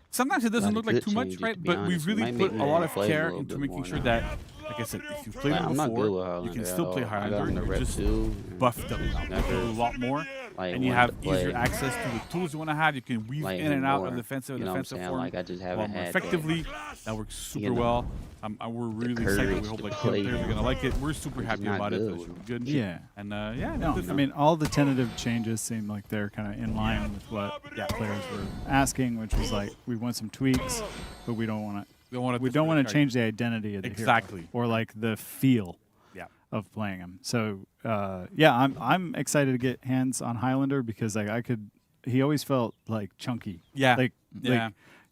Sometimes it doesn't Lot of look like good too much, changes, right? to be But honest. we've It really might put make a me lot of play a care little into bit making more sure now. that, like I said, if you've played Like, it I'm not good with before, Highlander you can at still play all. I got Highlander. him to You're rep just too, buffed up never, a lot more, like, and you wanted have to play, easier access to the tools you want to have. You can weave like, in and out more, of defensive and you know what I'm defensive saying? form Like, I just a haven't lot more had effectively. That works super you know, well. We're really excited. We courage hope to like play players are gonna like it. We're super which is happy not about it. good That with should be good. Yeah. And yeah, No, good I stuff. mean, all the tentative changes seem like they're kind of in line with what players were asking, which was like, we want some tweaks, but we don't want to. We don't want to change the identity of the hero or like the feel of playing him. So yeah, I'm excited to get hands on Highlander because like he always felt like chunky. Like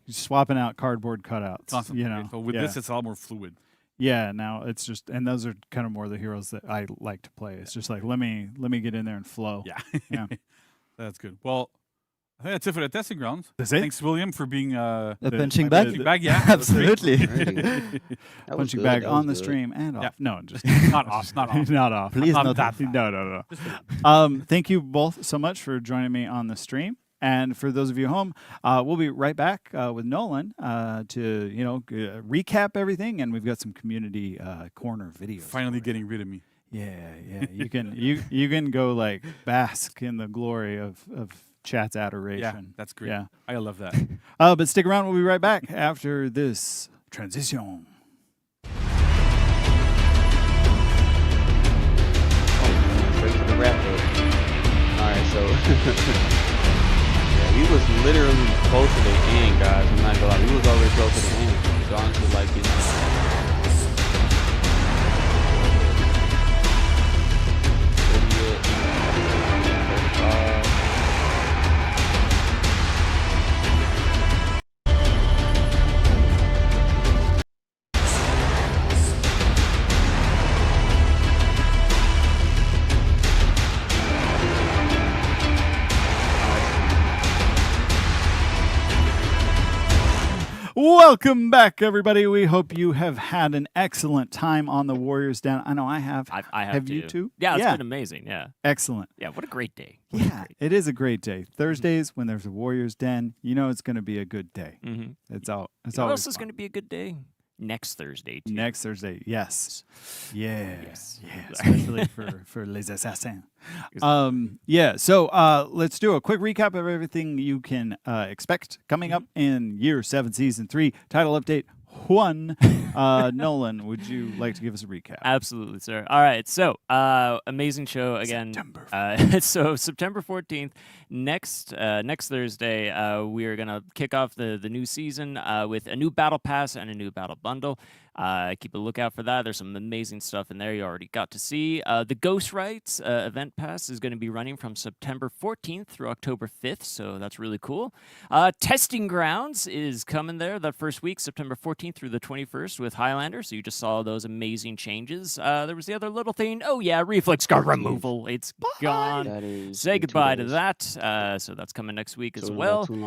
swapping out cardboard cutouts. Constantly. You know. So with this, it's a lot more fluid. Yeah, now it's just, and those are kind of more the heroes that I like to play. It's just like let me get in there and flow. Yeah. That's good. Well, I think that's it for the testing grounds. That's it? Thanks, William, for being A punching bag? Punching bag, yeah. That was great. Absolutely. Punching bag on the stream and off. Yeah. No, just Not off. Not off. not off. Please Not not that No. Thank you both so much for joining me on the stream. And for those of you home, we'll be right back with Nolan to recap everything, and we've got some community corner videos. Finally getting rid of me. Yeah. You can go like bask in the glory of chat's adoration. Yeah, that's great. Yeah. I love that. But stick around. We'll be right back after this transition. Straight to the rap hook. Alright, so yeah, we was literally close to the end, guys. I'm not gonna lie. We was already close to the end. So honestly, like, you know, Welcome back, everybody. We hope you have had an excellent time on the Warriors Den. I know I have. I have you too? Yeah, it's been amazing. Yeah. Excellent. Yeah, what a great day. It is a great day. Thursdays when there's a Warriors Den, you know it's going to be a good day. Mm-hmm. It's all. It's What always else is fun. going to be a good day? next Thursday, too. Next Thursday, yes. Yeah. Yes. Yeah, especially for Les Assassins. Yeah, so let's do a quick recap of everything you can expect coming up in Year 7, Season 3. Title update 1. Nolan, would you like to give us a recap? Absolutely, sir. All right, so amazing show again. So September 14th, next Thursday, we are gonna kick off the new season with a new battle pass and a new battle bundle. Keep a lookout for that. There's some amazing stuff in there you already got to see. The Ghost Rights event pass is going to be running from September 14th through October 5th, so that's really cool. Testing Grounds is coming there that first week, September 14th through the 21st with Highlander, so you just saw those amazing changes. There was the other little thing. Oh, yeah, Reflex Scar removal. It's gone. Say goodbye to that. So that's coming next week as well. We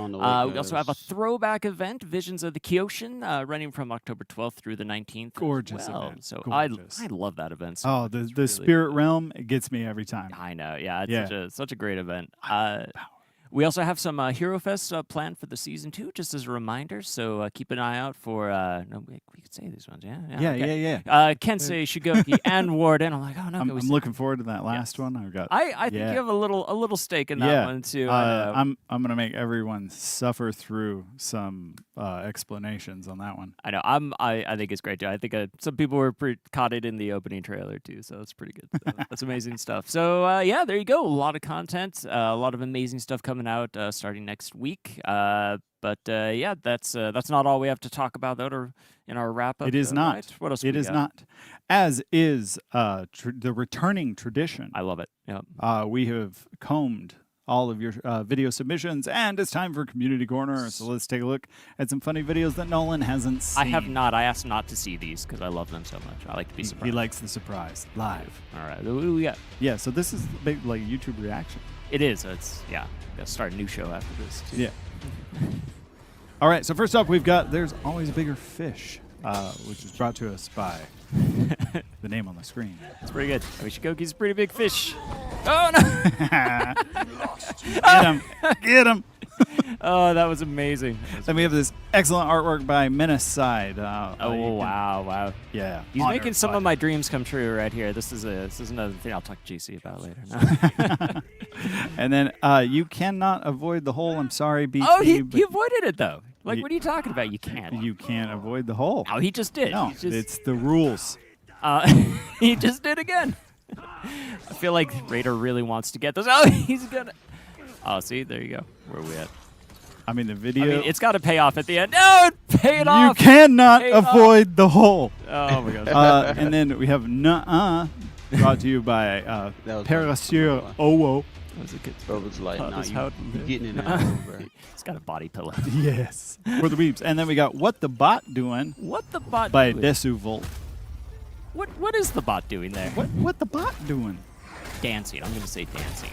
also have a throwback event, Visions of the Kyoshi, running from October 12th through the 19th. Gorgeous as well. event. So Gorgeous. I love that event. So Oh, much. the It's really Spirit cool. Realm, it gets me every time. I know. Yeah, it's Yeah. such a great event. We also have some Hero Fest planned for the season 2, just as a reminder. So keep an eye out for. No, we could say these ones. Yeah. Yeah. Kensei, Shigoki, and Warden. I'm like, oh no. I'm can we say- looking forward to that last one. I've got. I think yeah. you have a little stake in that one too. I'm gonna make everyone suffer through some explanations on that one. I know. I think it's great too. I think some people were caught it in the opening trailer too, so it's pretty good. So that's amazing stuff. So yeah, there you go. A lot of content, a lot of amazing stuff coming out starting next week. But yeah, that's not all we have to talk about though. In our wrap up, It is not. Right? What else? It we is got? not. As is the returning tradition. I love it. Yep. We have combed all of your video submissions, and it's time for Community Corner. So let's take a look at some funny videos that Nolan hasn't seen. I have not. I asked not to see these because I love them so much. I like to be surprised. He likes the surprise live. All right. What do we got? Yeah. So this is big like YouTube reaction. It is. It's Gotta start a new show after this too. Yeah. All right. So first up, we've got "There's Always a Bigger Fish," which is brought to us by the name on the screen. It's pretty good. Shigoki's a pretty big fish. Oh no! Get him! Get him! Oh, that was amazing. Then we have this excellent artwork by Menacide. Wow. Yeah. He's honored making some by of my dreams come true right here. This is another thing I'll talk to JC about later. And then "You Cannot Avoid the Hole." I'm sorry, BT. Oh, he but avoided it though. Like, He- what are you talking about? You can't. you can't avoid the hole. No, he just did. No, He just, it's the rules. he just did again. I feel like Raider really wants to get this. Oh, he's gonna. Oh, see, there you go. Where are we at? I mean, the I video. mean, it's got to pay off at the end. No, pay it you off. cannot Pay it off. avoid the hole. Oh my gosh. And then we have "Nuh-uh," brought to you by That was Parasir fun. Owo. That was a good. Bro was like, Oh, nah, that's you, how it you is. getting in there, bro. He's got a body pillow. Yes, for the weeps. And then we got "What the Bot Doing" What the bot by doing? Desuvolt. What is the bot doing there? What the bot doing? Dancing. I'm going to say dancing.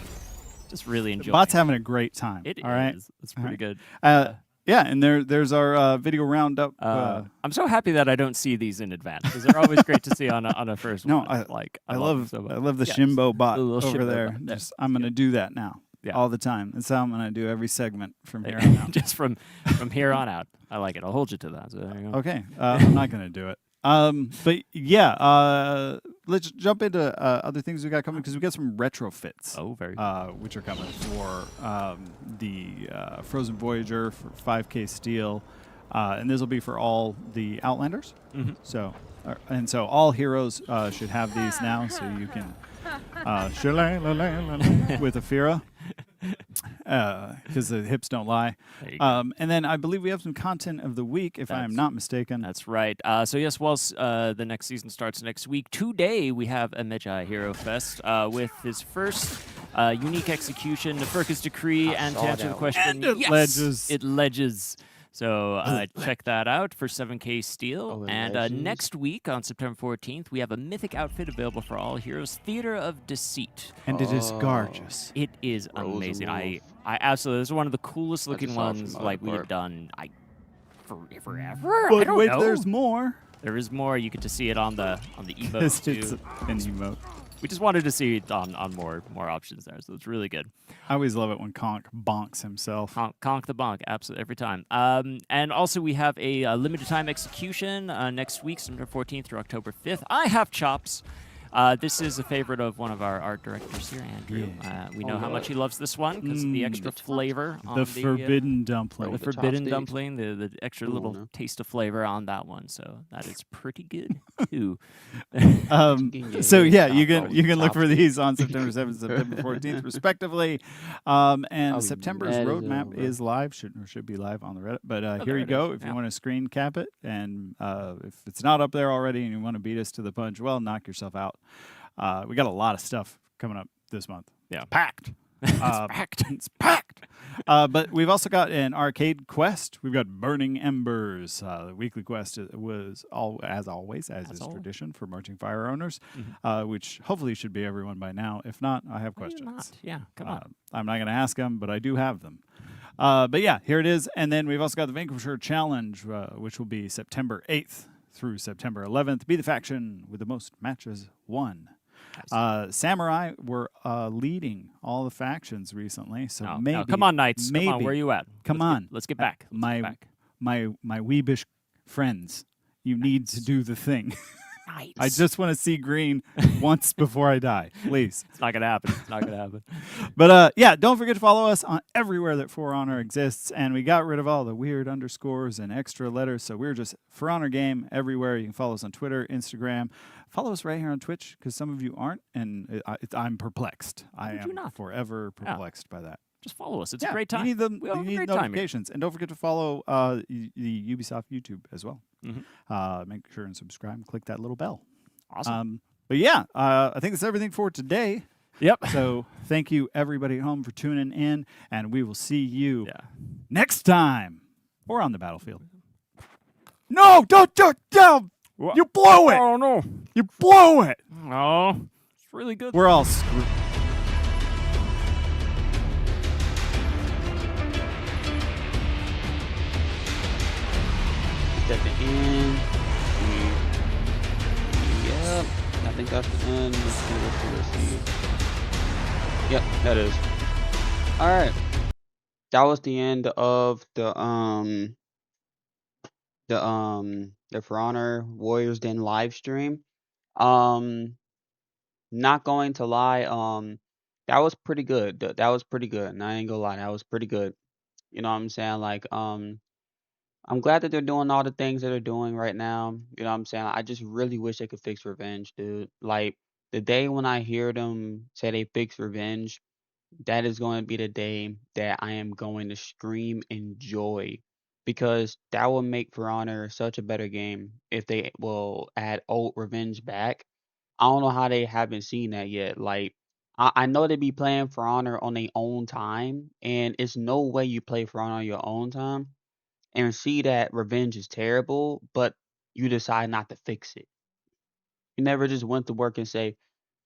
Just really enjoying. Bot's having a great time. It all right. is. It's pretty good. Yeah, and there's our video roundup. I'm so happy that I don't see these in advance because they're always great to see on a first No, one. I I love love them so much. I love the Yeah, Shimbo bot the little over Shimbo there. bot there. I'm gonna do that now. Yeah. All the time. That's how I'm gonna do every segment from here on out. Just from here on out. I like it. I'll hold you to that. So there you go. Okay, I'm not gonna do it. But yeah, let's jump into other things we got coming because we got some retrofits. Oh, very. Which are coming for the Frozen Voyager for 5K Steel, and this will be for all the Outlanders. Mhm. So, so all heroes should have these now, so you can with Afira. Because the hips don't lie. There you go. And then I believe we have some content of the week, if I am not mistaken. That's right. So yes, whilst the next season starts next week, today we have a Magi Hero Fest with his first unique execution, the Furcus Decree, and to saw answer the that question, And it yes, ledges. It ledges. So check that out for 7K Steel. Oh, it and ledges. next week on September 14th, we have a mythic outfit available for all heroes, Theater of Deceit. And it is gorgeous. It is Rose amazing. Wolf. I absolutely. This is one of the coolest looking just saw it from ones my like we have part. done. Forever. I But don't wait, know. there's more. There is more. You get to see it on the emote It's too. an emote. We just wanted to see on more options there, so it's really good. I always love it when Conk bonks himself. Conk the bonk, absolutely every time. And also we have a limited time execution next week, September 14th through October 5th. I have chops. This is a favorite of one of our art directors here, Andrew. We know how much he loves this one because of the extra flavor on The forbidden dumpling. the the forbidden chopsticks. dumpling, the extra little no. taste of flavor on that one. So that is pretty good too. So yeah, you Chop can look for chopsticks. these on September 7th, September 14th, respectively. And Probably September's mad as roadmap hell, bro. is live, should be live on the Reddit. But here there you it go. is, If you yeah. want to screen cap it, and if it's not up there already, and you want to beat us to the punch, well, knock yourself out. We got a lot of stuff coming up this month. Yeah. Packed. It's packed. It's packed. But we've also got an arcade quest. We've got Burning Embers. The weekly quest was as always, as is always. tradition for Marching Fire owners, which hopefully should be everyone by now. If not, I have Why questions. not? Yeah, come on. I'm not going to ask them, but I do have them. But yeah, here it is. And then we've also got the Vanquisher Challenge, which will be September 8th through September 11th. Be the faction with the most matches won. Samurai were leading all the factions recently, so No, maybe. no, come on, Knights. Maybe, Come on, where you at? Come on. Let's get back. Let's get back. my weebish friends, you need to do the thing. Knights. I just want to see green once before I die, please. It's not gonna happen. It's not gonna happen. But yeah, don't forget to follow us on everywhere that For Honor exists. And we got rid of all the weird underscores and extra letters. So we're just For Honor Game everywhere. You can follow us on Twitter, Instagram. Follow us right here on Twitch because some of you aren't. And I'm perplexed. I Would you am not? forever perplexed by that. Just follow us. It's Yeah, a great time. You need them. We all You have a need great time here. notifications. And don't forget to follow the Ubisoft YouTube as well. Make sure and subscribe and click that little bell. Awesome. But yeah, I think that's everything for today. Yep. So thank you everybody at home for tuning in, and we will see you Yeah. next time or on the battlefield. No, don't. You blow it. Oh no. You blow it. Oh, it's really good. We're all screwed. At the end. Yep. I think that's the end. Let's see. Yep, that is. Alright. That was the end of the For Honor Warriors Den live stream. Not going to lie, that was pretty good. That was pretty good. And I ain't gonna lie, that was pretty good. You know what I'm saying? Like, I'm glad that they're doing all the things that they're doing right now. You know what I'm saying? I just really wish they could fix Revenge, dude. Like, the day when I hear them say they fix Revenge, that is going to be the day that I am going to scream in joy. Because that will make For Honor such a better game if they will add old Revenge back. I don't know how they haven't seen that yet. Like, I know they be playing For Honor on their own time, and it's no way you play For Honor on your own time and see that Revenge is terrible, but you decide not to fix it. You never just went to work and say,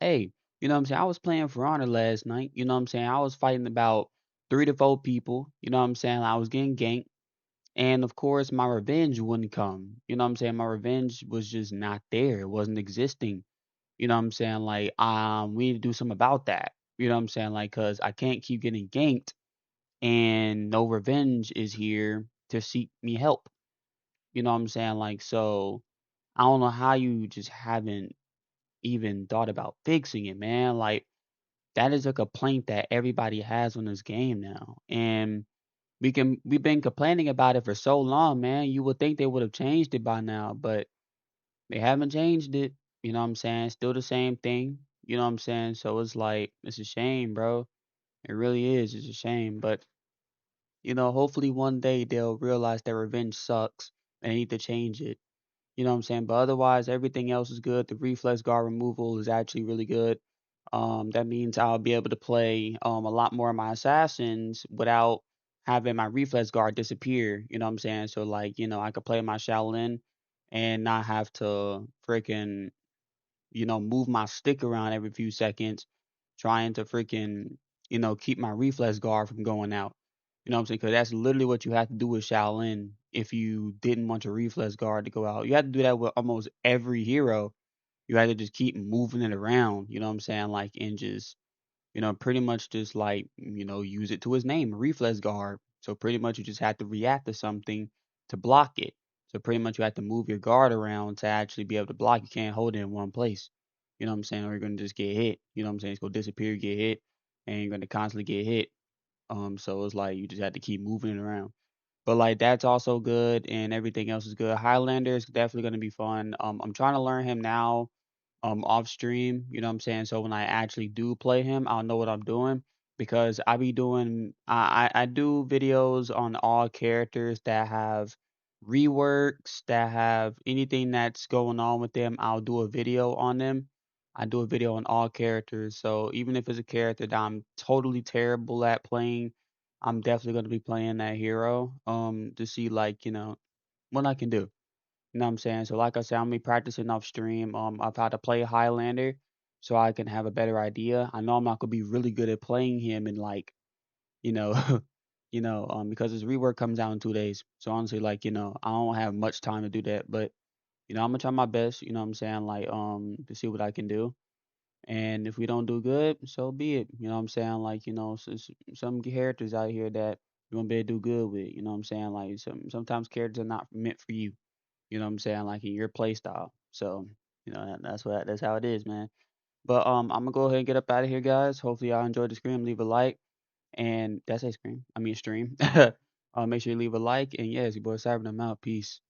hey, you know what I'm saying? I was playing For Honor last night. You know what I'm saying? I was fighting about 3 to 4 people. You know what I'm saying? I was getting ganked. And of course, my revenge wouldn't come. You know what I'm saying? My revenge was just not there. It wasn't existing. You know what I'm saying? Like, we need to do something about that. You know what I'm saying? Like, cause I can't keep getting ganked and no revenge is here to seek me help. You know what I'm saying? Like, so I don't know how you just haven't even thought about fixing it, man. Like, that is a complaint that everybody has on this game now. And we've been complaining about it for so long, man. You would think they would have changed it by now, but they haven't changed it. You know what I'm saying? Still the same thing. You know what I'm saying? So it's like, it's a shame, bro. It really is. It's a shame. But, hopefully one day they'll realize that revenge sucks and they need to change it. You know what I'm saying? But otherwise, everything else is good. The reflex guard removal is actually really good. That means I'll be able to play a lot more of my assassins without having my reflex guard disappear. You know what I'm saying? So like, I could play my Shaolin and not have to freaking, move my stick around every few seconds, trying to freaking, keep my reflex guard from going out. You know what I'm saying? Because that's literally what you have to do with Shaolin if you didn't want your reflex guard to go out. You have to do that with almost every hero. you had to just keep moving it around, you know what I'm saying? Like, and just, pretty much just like, use it to his name, reflex guard. So pretty much you just had to react to something to block it. So pretty much you have to move your guard around to actually be able to block. You can't hold it in one place. You know what I'm saying? Or you're gonna just get hit. You know what I'm saying? It's gonna disappear, get hit, and you're gonna constantly get hit. So it's like you just have to keep moving it around. But like that's also good and everything else is good. Highlander is definitely gonna be fun. I'm trying to learn him now off stream, you know what I'm saying? So when I actually do play him, I'll know what I'm doing because I do videos on all characters that have reworks, that have anything that's going on with them, I'll do a video on them. I do a video on all characters. So even if it's a character that I'm totally terrible at playing, I'm definitely going to be playing that hero to see like, what I can do. You know what I'm saying? So like I said, I'm gonna be practicing off stream. I've had to play Highlander so I can have a better idea. I know I'm not gonna be really good at playing him in like, you know, because his rework comes out in 2 days. So honestly, like, I don't have much time to do that. But, I'm gonna try my best, you know what I'm saying, like, to see what I can do. And if we don't do good, so be it. You know what I'm saying? Like, some characters out here that you're gonna be able to do good with, you know what I'm saying? Like sometimes characters are not meant for you. You know what I'm saying? Like in your play style. So, that's how it is, man. But I'm gonna go ahead and get up out of here, guys. Hopefully y'all enjoyed the stream. Leave a like. And that's a scream. I mean stream. Make sure you leave a like. And yes, your boy Cyber, I'm out. Peace.